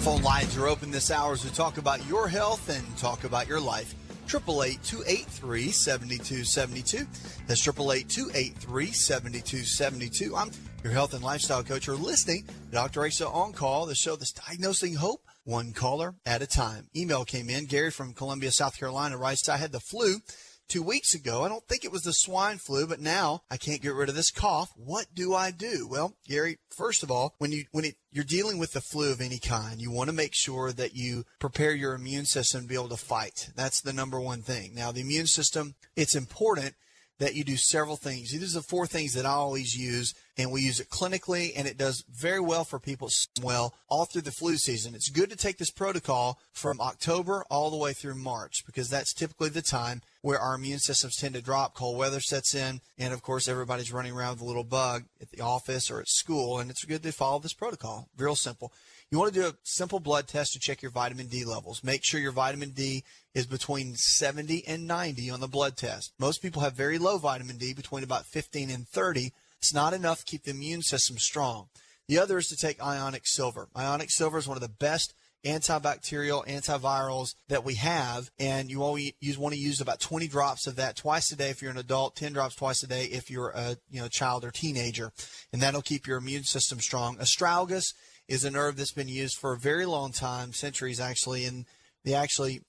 Phone lines are open this hour as we talk about your health and talk about your life. 888-283-7272. That's 888-283-7272. I'm your health and lifestyle coach. You're listening to Dr. Asa On Call, the show that's diagnosing hope one caller at a time. Email came in. Gary from Columbia, South Carolina writes, I had the flu 2 weeks ago. I don't think it was the swine flu, but now I can't get rid of this cough. What do I do? Well, Gary, first of all, when you're dealing with the flu of any kind, you want to make sure that you prepare your immune system to be able to fight. That's the number one thing. Now, the immune system, it's important that you do several things. These are the 4 things that I always use, and we use it clinically, and it does very well for people well all through the flu season. It's good to take this protocol from October all the way through March, because that's typically the time where our immune systems tend to drop, cold weather sets in, and of course everybody's running around with a little bug at the office or at school, and it's good to follow this protocol. Real simple. You want to do a simple blood test to check your vitamin D levels. Make sure your vitamin D is between 70 and 90 on the blood test. Most people have very low vitamin D, between about 15 and 30. It's not enough to keep the immune system strong. The other is to take ionic silver. Ionic silver is one of the best antibacterial, antivirals that we have, and you want to use about 20 drops of that twice a day if you're an adult, 10 drops twice a day if you're a child or teenager, and that'll keep your immune system strong. Astragalus is an herb that's been used for a very long time, centuries actually, and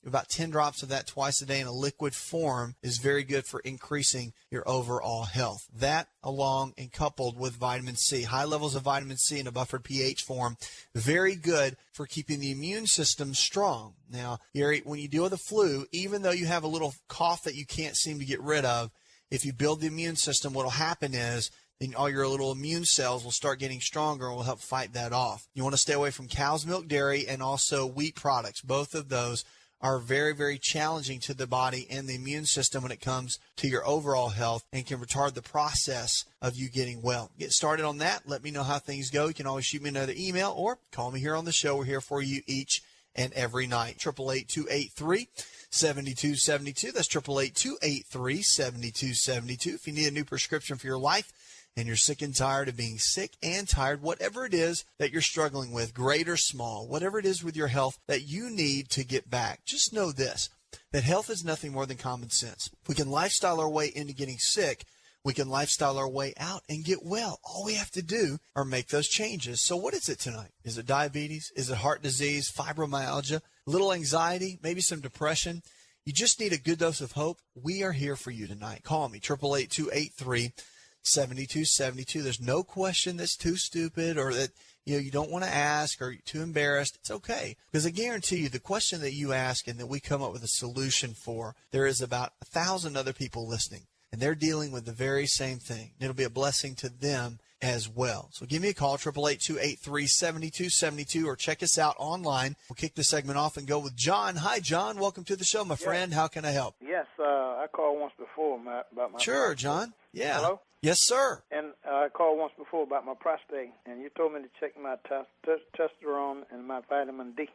about 10 drops of that twice a day in a liquid form is very good for increasing your overall health. That, along and coupled with vitamin C, high levels of vitamin C in a buffered pH form, very good for keeping the immune system strong. Now, Gary, when you deal with the flu, even though you have a little cough that you can't seem to get rid of, if you build the immune system, what will happen is then all your little immune cells will start getting stronger and will help fight that off. You want to stay away from cow's milk, dairy, and also wheat products. Both of those are very, very challenging to the body and the immune system when it comes to your overall health and can retard the process of you getting well. Get started on that. Let me know how things go. You can always shoot me another email or call me here on the show. We're here for you each and every night. 888-283-7272. That's 888-283-7272. If you need a new prescription for your life, and you're sick and tired of being sick and tired, whatever it is that you're struggling with, great or small, whatever it is with your health that you need to get back, just know this, that health is nothing more than common sense. We can lifestyle our way into getting sick. We can lifestyle our way out and get well. All we have to do are make those changes. So what is it tonight? Is it diabetes? Is it heart disease, fibromyalgia, a little anxiety, maybe some depression? You just need a good dose of hope. We are here for you tonight. Call me, 888-283-7272. There's no question that's too stupid or that you don't want to ask or you're too embarrassed. It's okay, because I guarantee you the question that you ask and that we come up with a solution for, there is about 1,000 other people listening, and they're dealing with the very same thing. It'll be a blessing to them as well. So give me a call, 888-283-7272, or check us out online. We'll kick the segment off and go with John. Hi, John. Welcome to the show, my friend. How can I help? Yes, I called once before about my Sure, prostate. John. Yeah. Hello? Yes, sir. And I called once before about my prostate, and you told me to check my testosterone and my vitamin D.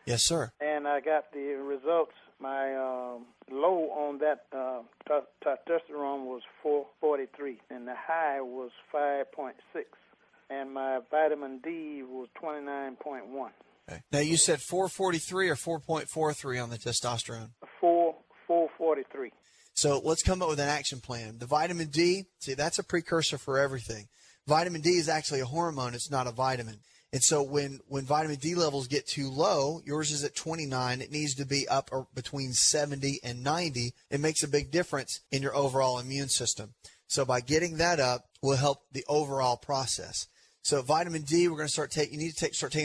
Yes, sir. And I got the results. My low on that testosterone was 443, and the high was 5.6, and my vitamin D was 29.1. Okay. Now, you said 443 or 4.43 on the testosterone? 443. So let's come up with an action plan. The vitamin D, see, that's a precursor for everything. Vitamin D is actually a hormone. It's not a vitamin. And so when vitamin D levels get too low, yours is at 29, it needs to be up between 70 and 90. It makes a big difference in your overall immune system. So by getting that up will help the overall process. So vitamin D, we're going to start taking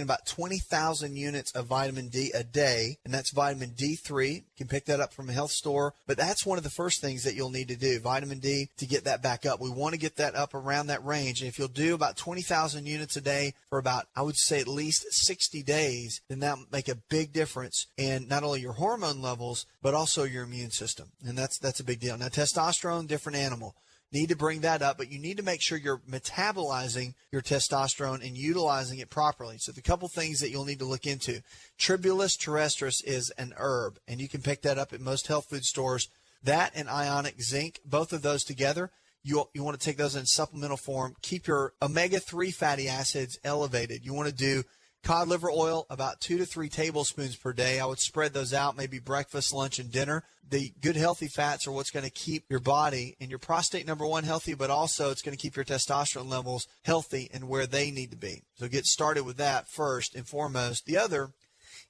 about 20,000 units of vitamin D a day, and that's vitamin D3. You can pick that up from a health store, but that's one of the first things that you'll need to do, vitamin D, to get that back up. We want to get that up around that range, and if you'll do about 20,000 units a day for about, I would say, at least 60 days, then that will make a big difference in not only your hormone levels, but also your immune system, and that's a big deal. Now, testosterone, different animal. Need to bring that up, but you need to make sure you're metabolizing your testosterone and utilizing it properly. So the couple things that you'll need to look into. Tribulus terrestris is an herb, and you can pick that up at most health food stores. That and ionic zinc, both of those together, you want to take those in supplemental form. Keep your omega-3 fatty acids elevated. You want to do Cod liver oil, about 2 to 3 tablespoons per day. I would spread those out, maybe breakfast, lunch, and dinner. The good healthy fats are what's going to keep your body and your prostate, number one, healthy, but also it's going to keep your testosterone levels healthy and where they need to be. So get started with that first and foremost. The other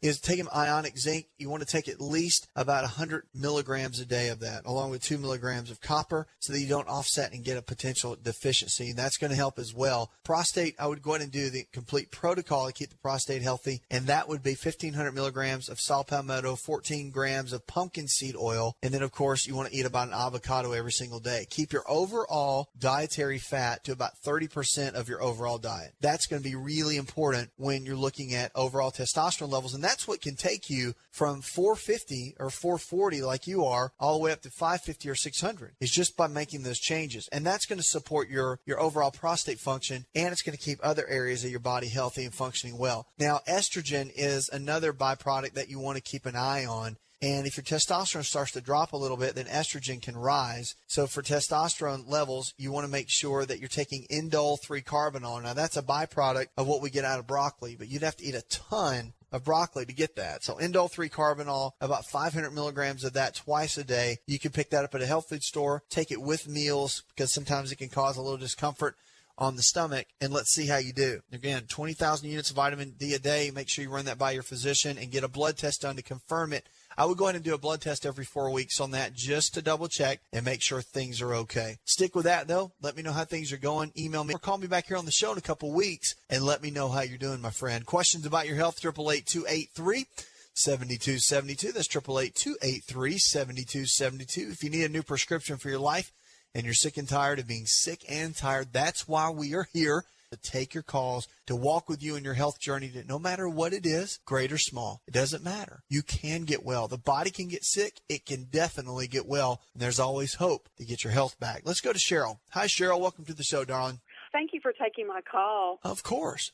is taking ionic zinc. You want to take at least about 100 milligrams a day of that, along with 2 milligrams of copper, so that you don't offset and get a potential deficiency. And that's going to help as well. Prostate, I would go ahead and do the complete protocol to keep the prostate healthy, and that would be 1,500 milligrams of saw palmetto, 14 grams of pumpkin seed oil, and then, of course, you want to eat about an avocado every single day. Keep your overall dietary fat to about 30% of your overall diet. That's going to be really important when you're looking at overall testosterone levels, and that's what can take you from 450 or 440 like you are all the way up to 550 or 600. It's just by making those changes. And that's going to support your overall prostate function, and it's going to keep other areas of your body healthy and functioning well. Now, estrogen is another byproduct that you want to keep an eye on. And if your testosterone starts to drop a little bit, then estrogen can rise. So for testosterone levels, you want to make sure that you're taking indole 3-carbinol. Now, that's a byproduct of what we get out of broccoli, but you'd have to eat a ton of broccoli to get that. So indole 3-carbinol, about 500 milligrams of that twice a day. You can pick that up at a health food store. Take it with meals because sometimes it can cause a little discomfort on the stomach, and let's see how you do. Again, 20,000 units of vitamin D a day. Make sure you run that by your physician and get a blood test done to confirm it. I would go ahead and do a blood test every 4 weeks on that just to double check and make sure things are okay. Stick with that, though. Let me know how things are going. Email me or call me back here on the show in a couple weeks and let me know how you're doing, my friend. Questions about your health, 888-283-7272. That's 888-283-7272. If you need a new prescription for your life and you're sick and tired of being sick and tired, that's why we are here. To take your calls, to walk with you in your health journey, that no matter what it is, great or small, it doesn't matter. You can get well. The body can get sick. It can definitely get well. And there's always hope to get your health back. Let's go to Cheryl. Hi, Cheryl. Welcome to the show, darling. Thank you for taking my call. Of course.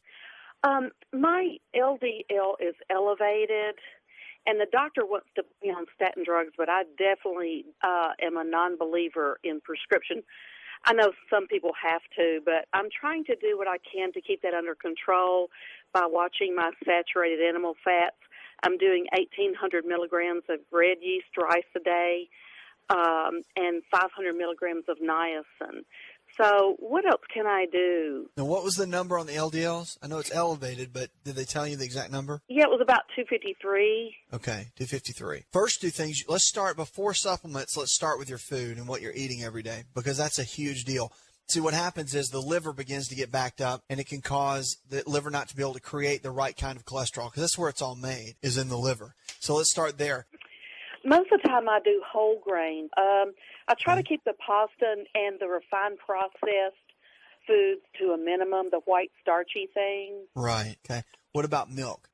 My LDL is elevated, and the doctor wants to put me on statin drugs, but I definitely am a non-believer in prescription. I know some people have to, but I'm trying to do what I can to keep that under control by watching my saturated animal fats. I'm doing 1,800 milligrams of red yeast rice a day and 500 milligrams of niacin. So what else can I do? Now, what was the number on the LDLs? I know it's elevated, but did they tell you the exact number? Yeah, it was about 253. Okay, 253. First two things, let's start before supplements. Let's start with your food and what you're eating every day, because that's a huge deal. See, what happens is the liver begins to get backed up, and it can cause the liver not to be able to create the right kind of cholesterol, because that's where it's all made, is in the liver. So let's start there. Most of the time I do whole grain. I try to keep the pasta and the refined processed foods to a minimum, the white starchy things. Right. Okay. What about milk?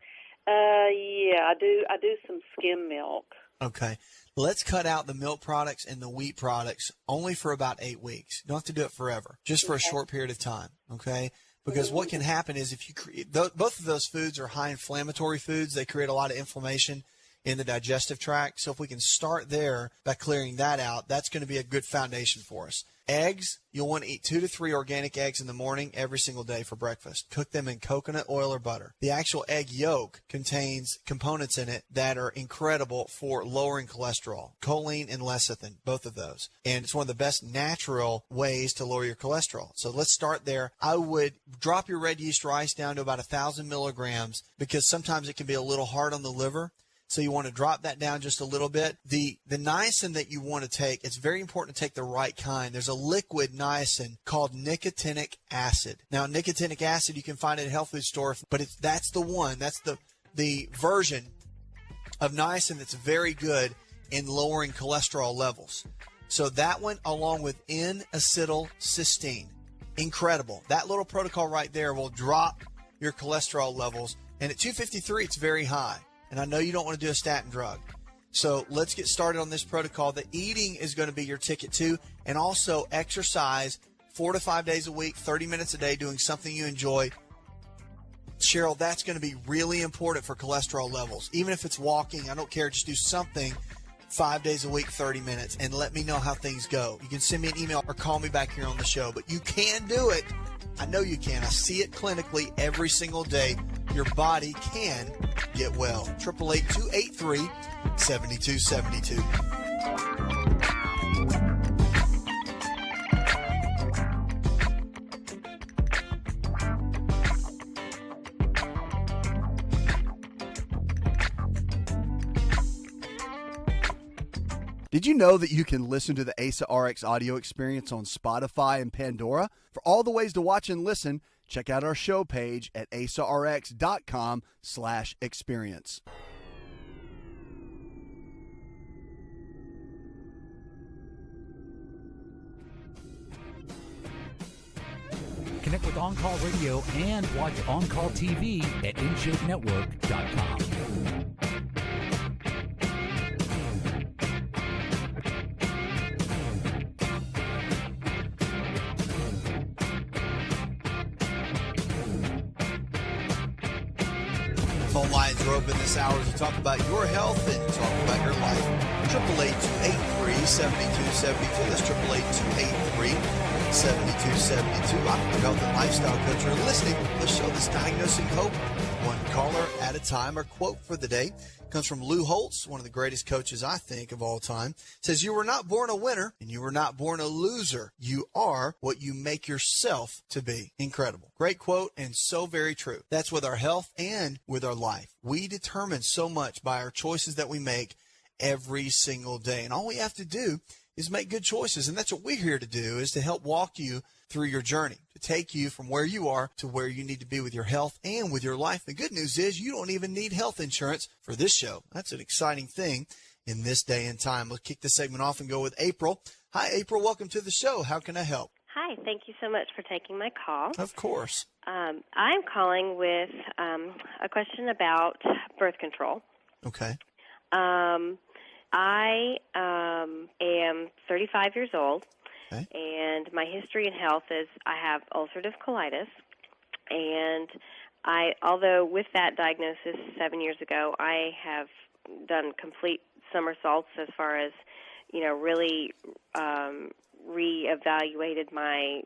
Yeah, I do some skim milk. Okay. Let's cut out the milk products and the wheat products only for about 8 weeks. You don't have to do it forever, just for a short period of time. Okay. Because what can happen is if you create, both of those foods are high inflammatory foods. They create a lot of inflammation in the digestive tract. So if we can start there by clearing that out, that's going to be a good foundation for us. Eggs, you'll want to eat 2 to 3 organic eggs in the morning every single day for breakfast. Cook them in coconut oil or butter. The actual egg yolk contains components in it that are incredible for lowering cholesterol, choline and lecithin, both of those. And it's one of the best natural ways to lower your cholesterol. So let's start there. I would drop your red yeast rice down to about 1,000 milligrams because sometimes it can be a little hard on the liver. So you want to drop that down just a little bit. The niacin that you want to take, it's very important to take the right kind. There's a liquid niacin called nicotinic acid. Now, nicotinic acid you can find at a health food store, but that's the one. That's the version of niacin that's very good in lowering cholesterol levels. So that one, along with N-acetylcysteine, incredible. That little protocol right there will drop your cholesterol levels. And at 253, it's very high. And I know you don't want to do a statin drug. So let's get started on this protocol. The eating is going to be your ticket too. And also exercise 4 to 5 days a week, 30 minutes a day, doing something you enjoy. Cheryl, that's going to be really important for cholesterol levels. Even if it's walking, I don't care. Just do something 5 days a week, 30 minutes, and let me know how things go. You can send me an email or call me back here on the show. But you can do it. I know you can. I see it clinically every single day. your body can get well. 888-283-7272. Did you know that you can listen to the AsaRx audio experience on Spotify and Pandora? For all the ways to watch and listen, check out our show page at asarx.com/experience. Connect with On Call Radio and watch On Call TV at InShapeNetwork.com. Phone lines are open this hour to talk about your health and talk about your life. 888-283-7272. That's 888-283-7272. I'm your health and lifestyle coach. You're listening to the show that's diagnosing hope, one caller at a time. Our quote for the day comes from Lou Holtz, one of the greatest coaches, I think, of all time. It says, "You were not born a winner and you were not born a loser. You are what you make yourself to be." Incredible. Great quote and so very true. That's with our health and with our life. We determine so much by our choices that we make every single day. And all we have to do is make good choices. And that's what we're here to do, is to help walk you through your journey, to take you from where you are to where you need to be with your health and with your life. The good news is you don't even need health insurance for this show. That's an exciting thing in this day and time. We'll kick the segment off and go with April. Hi, April. Welcome to the show. How can I help? Hi. Thank you so much for taking my call. Of course. I'm calling with a question about birth control. Okay. I am 35 years old. Okay. And my history in health is I have ulcerative colitis, and although with that diagnosis 7 years ago, I have done complete somersaults as far as, really reevaluated my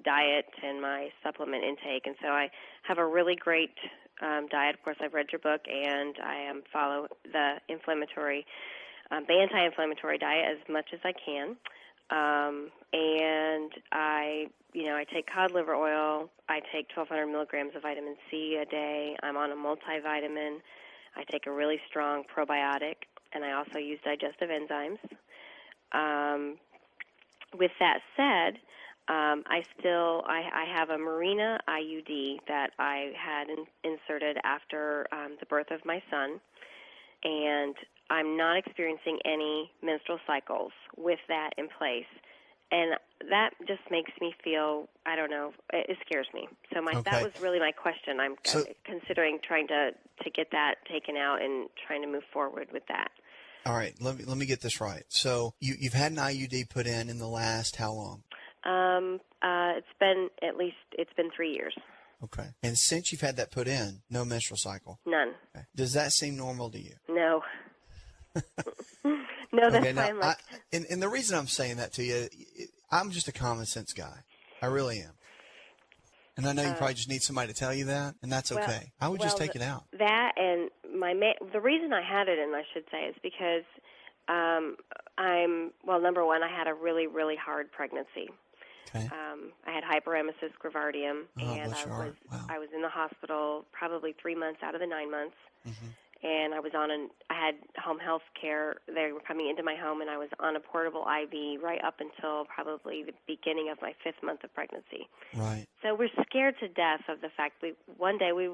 diet and my supplement intake, and so I have a really great diet. Of course, I've read your book, and I follow the anti-inflammatory diet as much as I can. And I take cod liver oil. I take 1,200 milligrams of vitamin C a day. I'm on a multivitamin. I take a really strong probiotic, and I also use digestive enzymes. With that said, I have a Mirena IUD that I had inserted after the birth of my son, and I'm not experiencing any menstrual cycles with that in place. And that just makes me feel, I don't know, it scares me. So that was really my question. I'm considering trying to get that taken out and trying to move forward with that. All right, let me get this right. So you've had an IUD put in the last how long? It's been 3 years. Okay. And since you've had that put in, no menstrual cycle? None. Okay. Does that seem normal to you? No. No, that's okay, now, fine. And the reason I'm saying that to you, I'm just a common sense guy. I really am. And I know you probably just need somebody to tell you that, and that's okay. I would just take it out. That and the reason I had it in, I should say, is because number one, I had a really, really hard pregnancy. Okay. I had hyperemesis gravidarum, and I was in the hospital probably 3 months out of the 9 months. Mm-hmm. And I had home health care. They were coming into my home, and I was on a portable IV right up until probably the beginning of my 5th month of pregnancy. Right. So we're scared to death of the fact one day we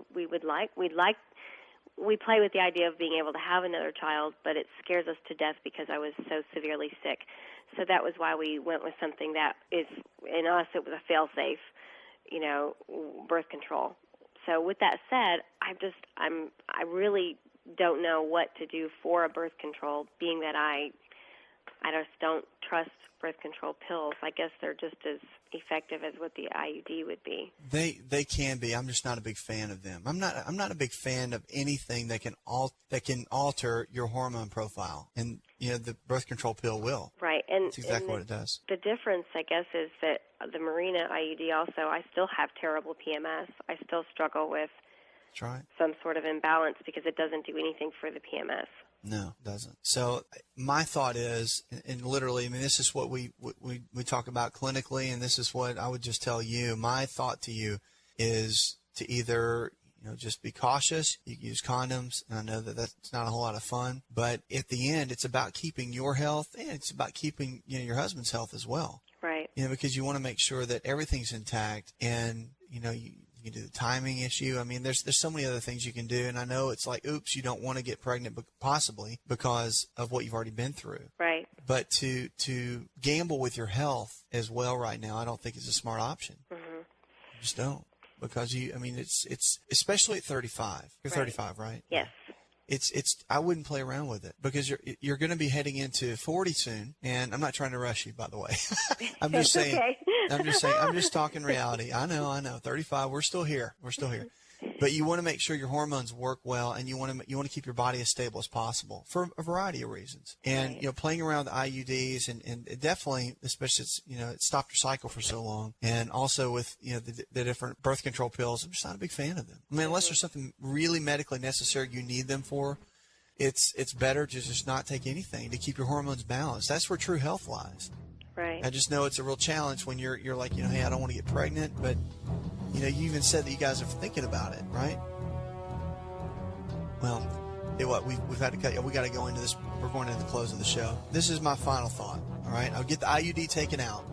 play with the idea of being able to have another child, but it scares us to death because I was so severely sick. So that was why we went with something that is, in us, it was a fail-safe, birth control. So with that said, I really don't know what to do for a birth control, being that I just don't trust birth control pills. I guess they're just as effective as what the IUD would be. They can be. I'm just not a big fan of them. I'm not a big fan of anything that can alter your hormone profile, and the birth control pill will. Right, and that's exactly what it does. The difference, I guess, is that the Mirena IUD also, I still have terrible PMS. I still struggle with That's right. some sort of imbalance because it doesn't do anything for the PMS. No, it doesn't. So my thought is, and literally, I mean, this is what we talk about clinically, and this is what I would just tell you. My thought to you is to either, just be cautious. You can use condoms, and I know that that's not a whole lot of fun, but at the end, it's about keeping your health, and it's about keeping your husband's health as well. Right. Because you want to make sure that everything's intact, and you can do the timing issue. I mean, there's so many other things you can do, and I know it's like, oops, you don't want to get pregnant, possibly because of what you've already been through. Right. But to gamble with your health as well right now, I don't think is a smart option. Mm-hmm. You just don't, because it's especially at 35. You're 35, right? Yes. I wouldn't play around with it, because you're going to be heading into 40 soon, and I'm not trying to rush you, by the way. I'm just saying. Okay. I'm just talking reality. I know. 35. We're still here. But you want to make sure your hormones work well, and you want to keep your body as stable as possible for a variety of reasons. And playing around with IUDs and definitely, especially it stopped your cycle for so long, and also with the different birth control pills, I'm just not a big fan of them. I mean, unless there's something really medically necessary you need them for, it's better to just not take anything to keep your hormones balanced. That's where true health lies. Right. I just know it's a real challenge when you're like, hey, I don't want to get pregnant, but you even said that you guys are thinking about it, right? Well, we've had to cut. We got to go into this. We're going into the close of the show. This is my final thought. All right, I'll get the IUD taken out,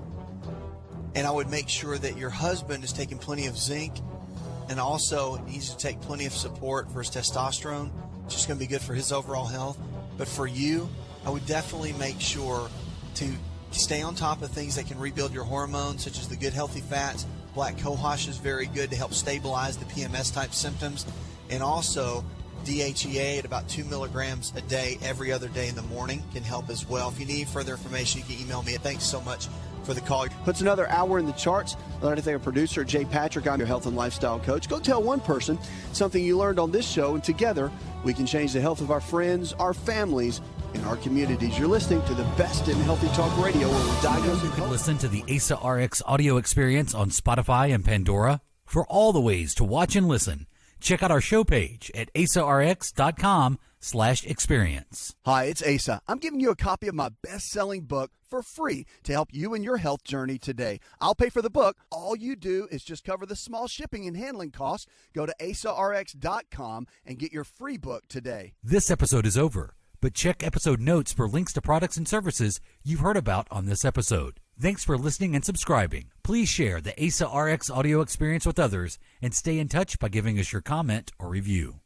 and I would make sure that your husband is taking plenty of zinc, and also needs to take plenty of support for his testosterone, which is going to be good for his overall health. But for you, I would definitely make sure to stay on top of things that can rebuild your hormones, such as the good healthy fats. Black cohosh is very good to help stabilize the PMS type symptoms, and also DHEA at about 2 milligrams a day every other day in the morning can help as well. If you need further information, you can email me. Thanks so much for the call. Puts another hour in the charts. I'd like to thank our producer, Jay Patrick. I'm your health and lifestyle coach. Go tell one person something you learned on this show, and together we can change the health of our friends, our families, and our communities. You're listening to the best in healthy talk radio, where we diagnose. You can listen to the AsaRx audio experience on Spotify and Pandora. For all the ways to watch and listen, check out our show page at asarx.com/experience. Hi, it's Asa. I'm giving you a copy of my best-selling book for free to help you in your health journey today. I'll pay for the book. All you do is just cover the small shipping and handling costs. Go to asarx.com and get your free book today. This episode is over, but check episode notes for links to products and services you've heard about on this episode. Thanks for listening and subscribing. Please share the AsaRx audio experience with others, and stay in touch by giving us your comment or review.